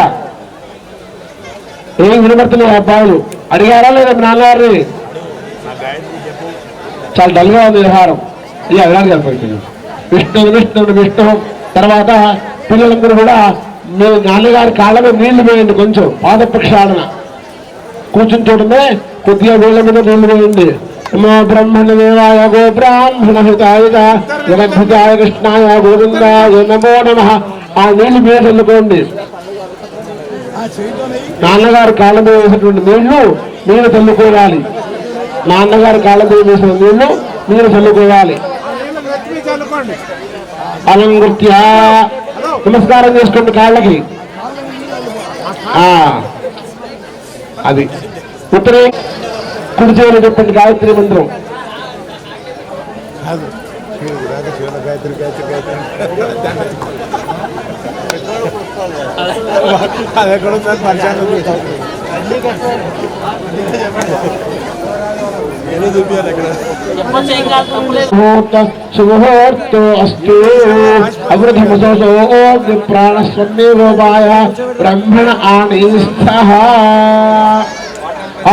ఏం వినబడుతున్నాయి అబ్బాయిలు? అడిగారా లేదా మీ నాన్నగారిని? చాలా డల్గా ఉంది వ్యవహారం. ఇలా అడగాలి కదా. విష్ణు విష్ణు విష్ణు. తర్వాత పిల్లలందరూ కూడా మీ నాన్నగారి కాళ్ళ మీద నీళ్లు వేయండి. కొంచెం పాద ప్రక్షాళన. కూర్చుని చూడమే కొద్దిగా వీళ్ళ మీద నీళ్లు వేయండి. నమో బ్రహ్మణ దేవాయ గో బ్రాహ్మణ హితాయ జగద్భితాయ కృష్ణాయ గోవిందాయ నమో నమః. ఆ నీళ్లు మీద చల్లుకోండి. నాన్నగారు కాళ్ళ మీద వేసినటువంటి నీళ్లు మీరు చల్లుకోవాలి. నాన్నగారు కాళ్ళ మీద వేసిన నీళ్లు మీరు చల్లుకోవాలి. అలంకృత్య నమస్కారం చేసుకోండి కాళ్ళకి. అది ఉత్తరే కుడి చేయాలి చెప్పండి గాయత్రి మంత్రం. శుభముహూర్తో అస్తు అవృధమసో ప్రాణస్వమేవోపాయ బ్రహ్మణ ఆనీస్థః.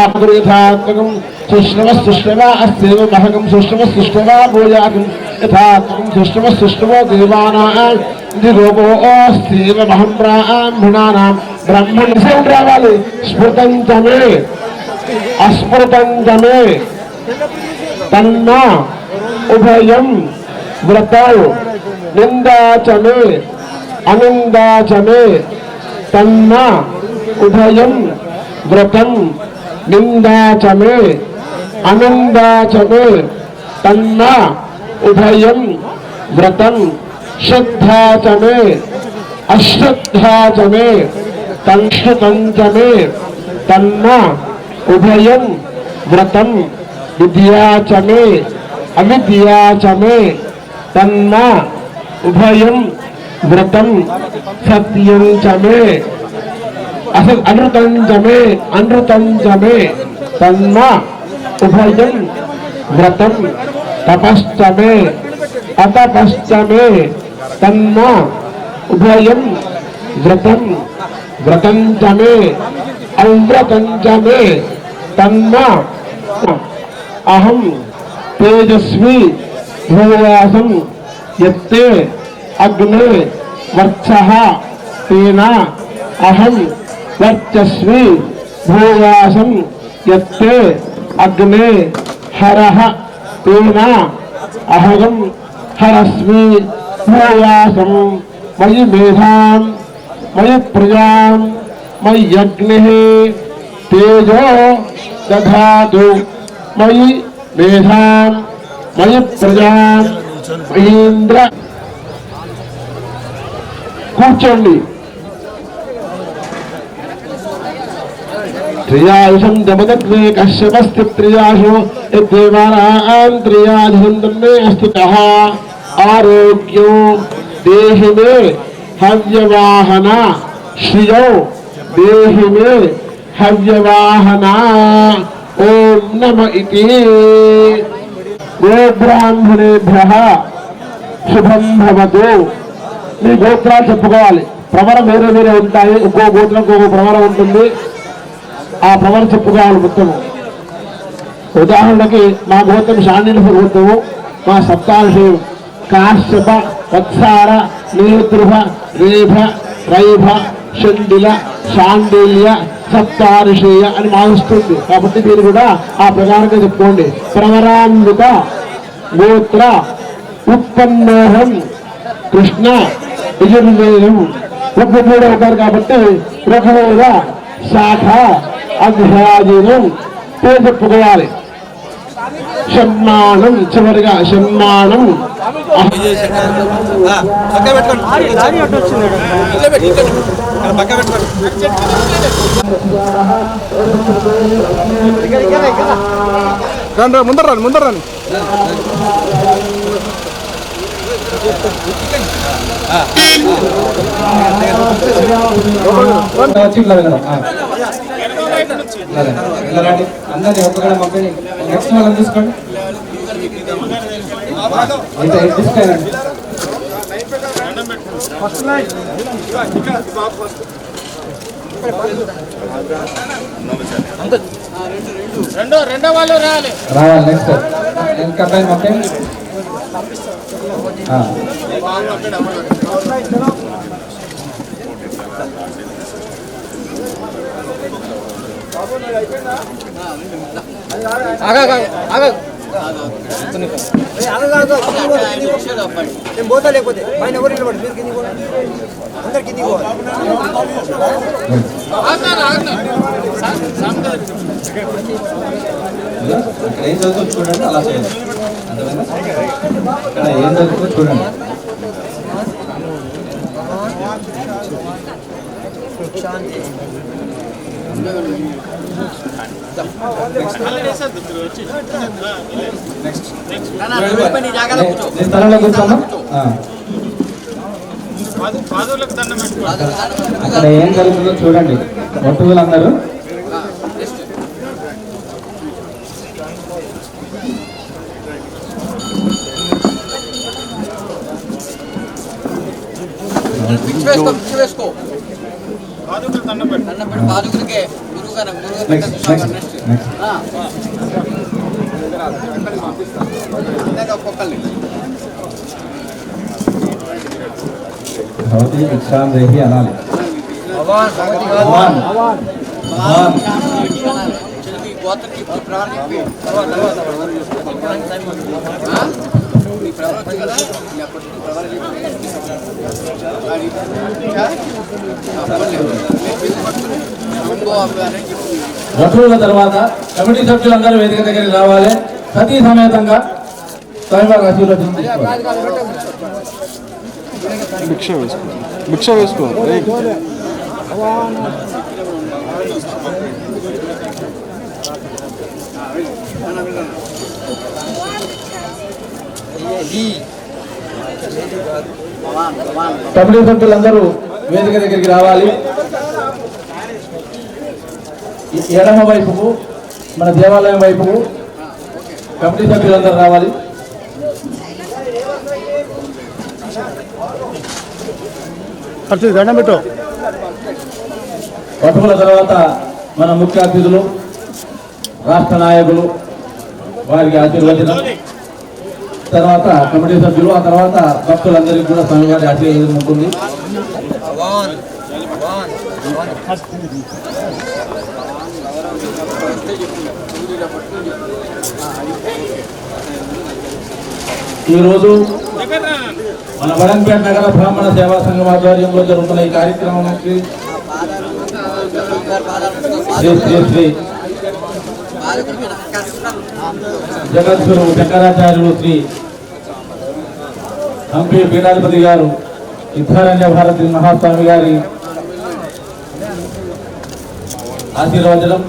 ఆత్మకం సుష్ణవ సుష్ణవ అస్దేవ మహకం సుష్ణవ సుష్ణవ భూయాకం యథాత్మకం సుష్ణవ సుష్ణవో దేవానాం దిరోపో అస్దేవ మహం బ్రాహ్మణానాం. బ్రహ్మణ సౌండ్ రావాలి. స్మృతంచమే అస్మృతంచమే తన్న ఉభయం వ్రతౌ నిందాచమే అనిందాచమే తన్న ఉభయం వ్రతం నిందాచమే అనిందాచమే తన్న ఉభయం వ్రతం శ్రద్ధాచమే అశ్రద్ధాచమే తన్శ్రుతంచమే తన్న ఉభయం వ్రతం విద్యాచమే అవిద్యాచమే తన్న ఉభయం వ్రతం సత్యం చమే అనృతంచమే అనృతంచమే తన్న ఉభయం వ్రతం తపశ్చమే అతపశ్చమే తన్న ఉభయం వ్రతం వ్రతంచమే అవ్రతంచమే తన్న. అహం తేజస్వి భూయాసం యత్తే అగ్నే వర్చః తేన అహం వర్చస్వి భూయాసం యత్తే అగ్నే హరః తేన అహం హరస్మి భూయాసం. మయి మేధాం మయి ప్రజాం మయ్యగ్నిః తేజో దధాతు మయి మేధాం మయి ప్రజాం మహీంద్ర. కూర్చోండి. त्रियायुषं जमदग्ने कश्यपस्ति त्रियाशो यद्देवानां त्रियायुषं तन्मे अस्तितः आरोग्यो देहि मे हव्यवाहना श्रियो देहि मे हव्यवाहना ओम नम इति गोब्राह्मणेभ्यः శుభం భవతు. మీ గోత్రాలు చెప్పుకోవాలి. ప్రవరం వేరే వేరే ఉంటాయి. ఒక్కో గోత్రంకి ఒక్కో ప్రవరం ఉంటుంది. ఆ ప్రవరం చెప్పుకోవాలి మొత్తము. ఉదాహరణకి మా గోత్రం శాండిల్య గోత్రము. మా సప్తాంశం కాశ్యప వత్సార నేతృభ రేభ రైభ షండిల శాండిల్య సప్తార్షేయ అని మారుస్తుంది. కాబట్టి మీరు కూడా ఆ ప్రకారంగా చెప్పుకోండి. ప్రవరాన్విత గోత్ర ఉత్పన్నోహం కృష్ణ యజుర్వేదం ఒక్కడు అవుతారు. కాబట్టి రఘువేద శాఖ అధ్యాయనం పేరు చెప్పుకోవాలి. సమ్మానం చివరిగా సమ్మానం ముందర రాని అందరినీ ఒక్కగా పంపండి. నెక్స్ట్ మనం తీసుకోండి. తీసుకోండి. రావాలి. నెక్స్ట్ ఇంకా పైన పంపండి. పోతా లేకపోతే పైన ఎవరు నిలబడి మీరు కింది అందరు కింది ఏం చదువుకో చూడండి. అలా చేయండి. ఇక్కడ ఏం చదువుకో చూడండి. స్థలంలో కూర్చోమ్మా. అక్కడ ఏం జరుగుతుందో చూడండి. ఒట్టుగులందరూ భవతి భిక్షాం దేహి అనాలి. వధువుల తర్వాత కమిటీ సభ్యులందరూ వేదిక దగ్గరికి రావాలి. సతీ సమేతంగా స్వామివారి ఆశీర్వచనం తీసుకోవాలి. భిక్ష వేసుకో. కమిటీ సభ్యులందరూ వేదిక దగ్గరికి రావాలి. ఎడమ వైపుకు మన దేవాలయం వైపుకు కమిటీ సభ్యులందరూ రావాలి. దండం పెట్టు. వటువుల తర్వాత మన ముఖ్య అతిథులు రాష్ట్ర నాయకులు వారికి ఆశీర్వచనం, తర్వాత కమిటీ సభ్యులు, ఆ తర్వాత భక్తులందరికీ కూడా స్వామివారి ఆశీర్వచనం ఉంటుంది. ఈరోజు మన బడంపేట నగర బ్రాహ్మణ సేవా సంఘం ఆధ్వర్యంలో జరుగుతున్న ఈ కార్యక్రమానికి శ్రీ శ్రీ శ్రీ జగద్గురు శంకరాచార్యులు శ్రీ హంపి పీఠాధిపతి గారు ఇద్ధారణ్య భారతి మహాస్వామి గారి ఆశీర్వచనం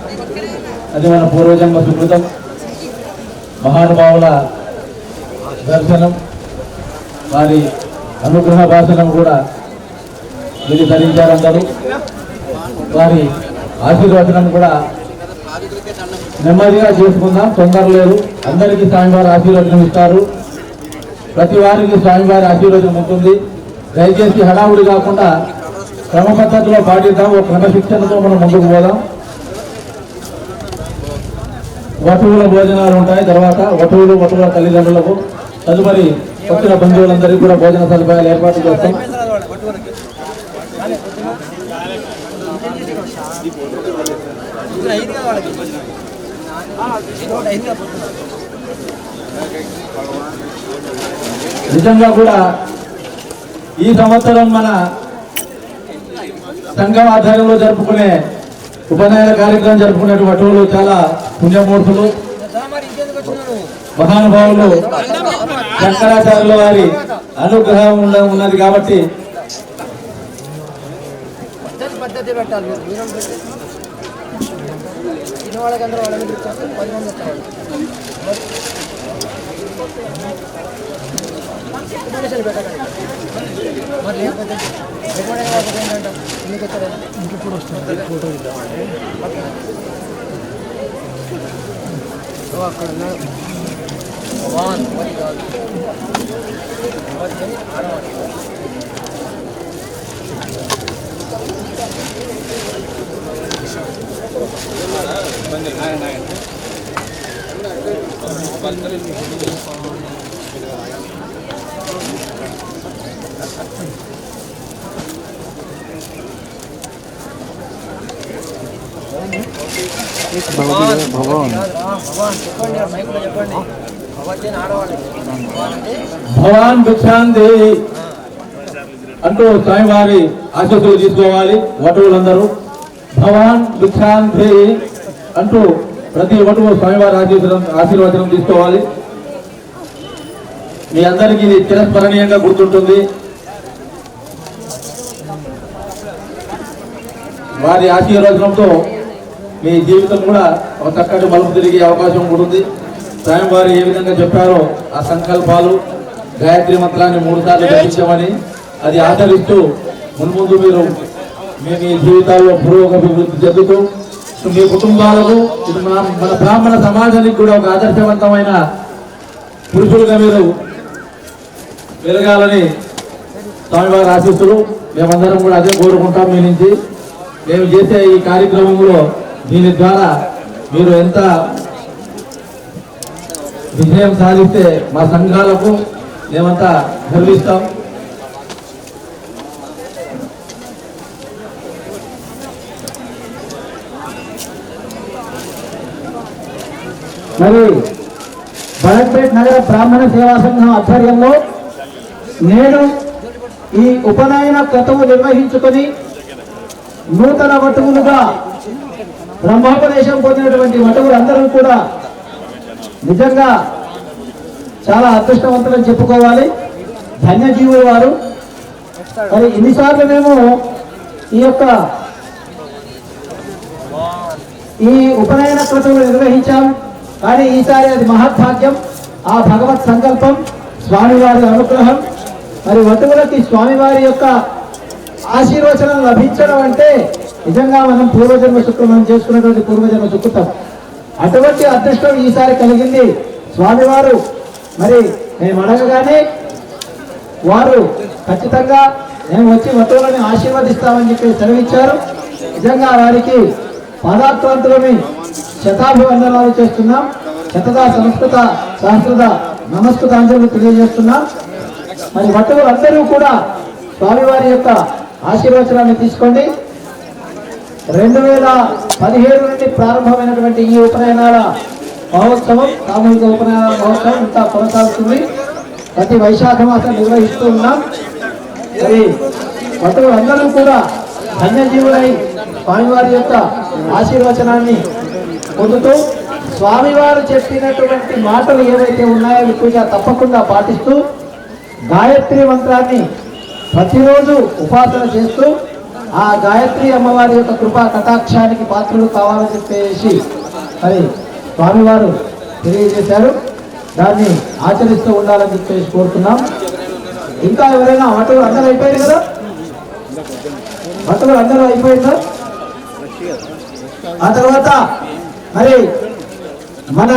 అది మన పూర్వజన్మ సుకృతం. మహానుభావుల దర్శనం, వారి అనుగ్రహ భాషణం కూడా వీళ్ళు ధరించారంటారు. వారి ఆశీర్వచనం కూడా నెమ్మదిగా చేసుకుందాం, తొందర లేదు. అందరికీ స్వామివారి ఆశీర్వచనం ఇస్తారు. ప్రతి వారికి స్వామివారి ఆశీర్వచనం ఉంటుంది. దయచేసి హడావుడి కాకుండా క్రమ పద్ధతిలో పాటిద్దాం. ఒక క్రమశిక్షణతో మనం ముందుకు పోదాం. వటువుల భోజనాలు ఉంటాయి. తర్వాత వటువుల తల్లిదండ్రులకు, తదుపరి వచ్చిన బంధువులందరికీ కూడా భోజన సదుపాయాలు ఏర్పాటు చేస్తాం. నిజంగా కూడా ఈ సంవత్సరం మన సంఘం ఆధ్వర్యంలో జరుపుకునే ఉపనయన కార్యక్రమం జరుపుకునే వటువులు చాలా పుణ్యమూర్తులు, మహానుభావులు. శంకరాచార్యుల వారి అనుగ్రహం ఉన్నది కాబట్టి భవాన్ భిక్షాంతి అంటూ స్వామివారి ఆశీస్సులు తీసుకోవాలి వటువులందరూ. భవాన్ భిక్షాంతి అంటూ ప్రతి వటువు స్వామివారి ఆశీర్వచనం తీసుకోవాలి. మీ అందరికీ ఇది చిరస్మరణీయంగా గుర్తుంటుంది. వారి ఆశీర్వచనంతో మీ జీవితం కూడా ఒక చక్కటి మలుపు తిరిగే అవకాశం ఉంటుంది. స్వామివారు ఏ విధంగా చెప్పారో ఆ సంకల్పాలు, గాయత్రి మంత్రాన్ని 3 సార్లు జపించమని అది ఆచరిస్తూ మున్ముందు మీరు మీ జీవితాల్లో పురోగతి చెందుతూ మీ కుటుంబాలకు, ఇది మన బ్రాహ్మణ సమాజానికి కూడా ఒక ఆదర్శవంతమైన పురుషులుగా మీరు పెరగాలని స్వామివారి ఆశీస్సులు. మేమందరం కూడా అదే కోరుకుంటాం మీ నుంచి. మేము చేసే ఈ కార్యక్రమంలో దీని ద్వారా మీరు ఎంత విజయం సాధిస్తే మా సంఘాలకు మేమంతా గర్విస్తాం. మరి బడంపేట నగర బ్రాహ్మణ సేవా సంఘం ఆధ్వర్యంలో నేడు ఈ ఉపనయన క్రతువు నిర్వహించుకొని నూతన వటువులుగా బ్రహ్మోపదేశం పొందినటువంటి వటువులందరూ కూడా నిజంగా చాలా అదృష్టవంతులని చెప్పుకోవాలి. ధన్యజీవులు వారు. మరి ఇన్నిసార్లు మేము ఈ ఉపనయన క్రతువులు నిర్వహించాం. కానీ ఈసారి అది మహద్భాగ్యం, ఆ భగవత్ సంకల్పం, స్వామివారి అనుగ్రహం. మరి వటువులకి స్వామివారి యొక్క ఆశీర్వచనం లభించడం అంటే నిజంగా మనం పూర్వజన్మ సుకృతం చేసుకున్నటువంటి పూర్వజన్మ సుకృతం. అటువంటి అదృష్టం ఈసారి కలిగింది. స్వామివారు మరి మేము అడగగానే వారు ఖచ్చితంగా మేము వచ్చి వటువులని ఆశీర్వదిస్తామని చెప్పి సెలవిచ్చారు. నిజంగా వారికి పాదాక్రాంతులని శతాభివందనాలు చేస్తున్నాం. శతదా సంస్కృత సహస్రత నమస్కృతాంజలు తెలియజేస్తున్నాం. మరి వటువులందరూ కూడా స్వామివారి యొక్క ఆశీర్వచనాన్ని తీసుకోండి. 2017 నుండి ప్రారంభమైనటువంటి ఈ ఉపనయనాల మహోత్సవం, సామూహిక ఉపనయనాల మహోత్సవం ఇంకా కొనసాగుతుంది. ప్రతి వైశాఖ మాసం నిర్వహిస్తూ ఉన్నాం. మరి వటువులందరూ కూడా ధన్యజీవులై స్వామివారి యొక్క ఆశీర్వచనాన్ని పొందుతూ స్వామివారు చెప్పినటువంటి మాటలు ఏవైతే ఉన్నాయో ఎక్కువగా తప్పకుండా పాటిస్తూ గాయత్రి మంత్రాన్ని ప్రతిరోజు ఉపాసన చేస్తూ ఆ గాయత్రి అమ్మవారి యొక్క కృపా కటాక్షానికి పాత్రలు కావాలని చెప్పేసి మరి స్వామివారు తెలియజేశారు. దాన్ని ఆచరిస్తూ ఉండాలని చెప్పేసి కోరుతున్నాం. ఇంకా ఎవరైనా వటువులు అందరూ అయిపోయింది కదా? వటువులు అందరూ అయిపోయిందా? ఆ తర్వాత మరి మన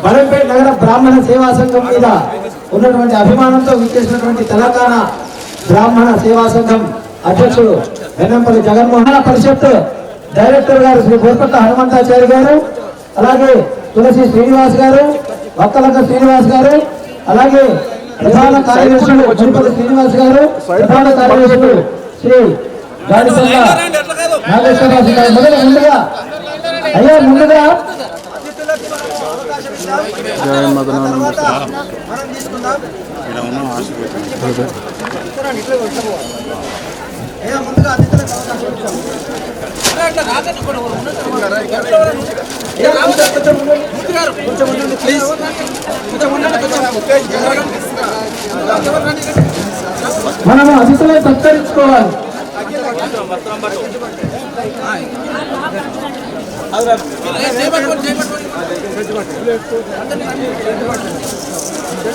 బడంపేట నగర బ్రాహ్మణ సేవా సంఘం మీద ఉన్నటువంటి అభిమానంతో విచ్చేసినటువంటి తెలంగాణ బ్రాహ్మణ సేవా సంఘం అధ్యక్షుడు వెన్నంపల్లి జగన్మోహన్ పరిషత్ డైరెక్టర్ గారు శ్రీ బోర్పట్ల హనుమంతాచారి గారు, అలాగే తులసి శ్రీనివాస్ గారు, వక్కలక శ్రీనివాస్ గారు, అలాగే ప్రధాన కార్యదర్శులు తిరుపతి శ్రీనివాస్ గారు, ప్రధాన కార్యదర్శులు శ్రీ గాడిసల్ల నాగేశ్వరరాజు గారు. ముందుగా అయ్యా ముందుగా మనము అతిథులను సత్కరించుకోవాలి.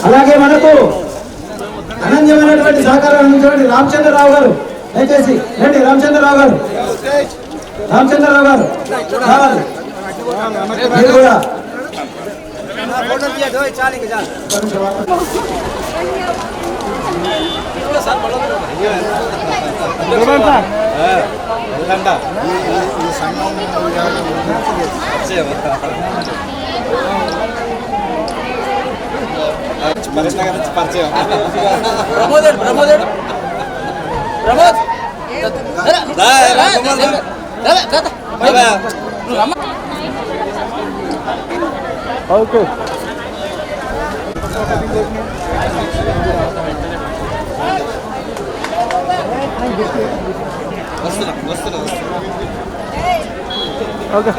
అలాగే మనకు అనన్యమైనటువంటి సహకారం అందించినటువంటి రామచంద్రరావు గారు, దయచేసి రండి. రామచంద్రరావు గారు రావాలి. మీరు కూడా ఓకే. వస్తున్నా. ఓకే.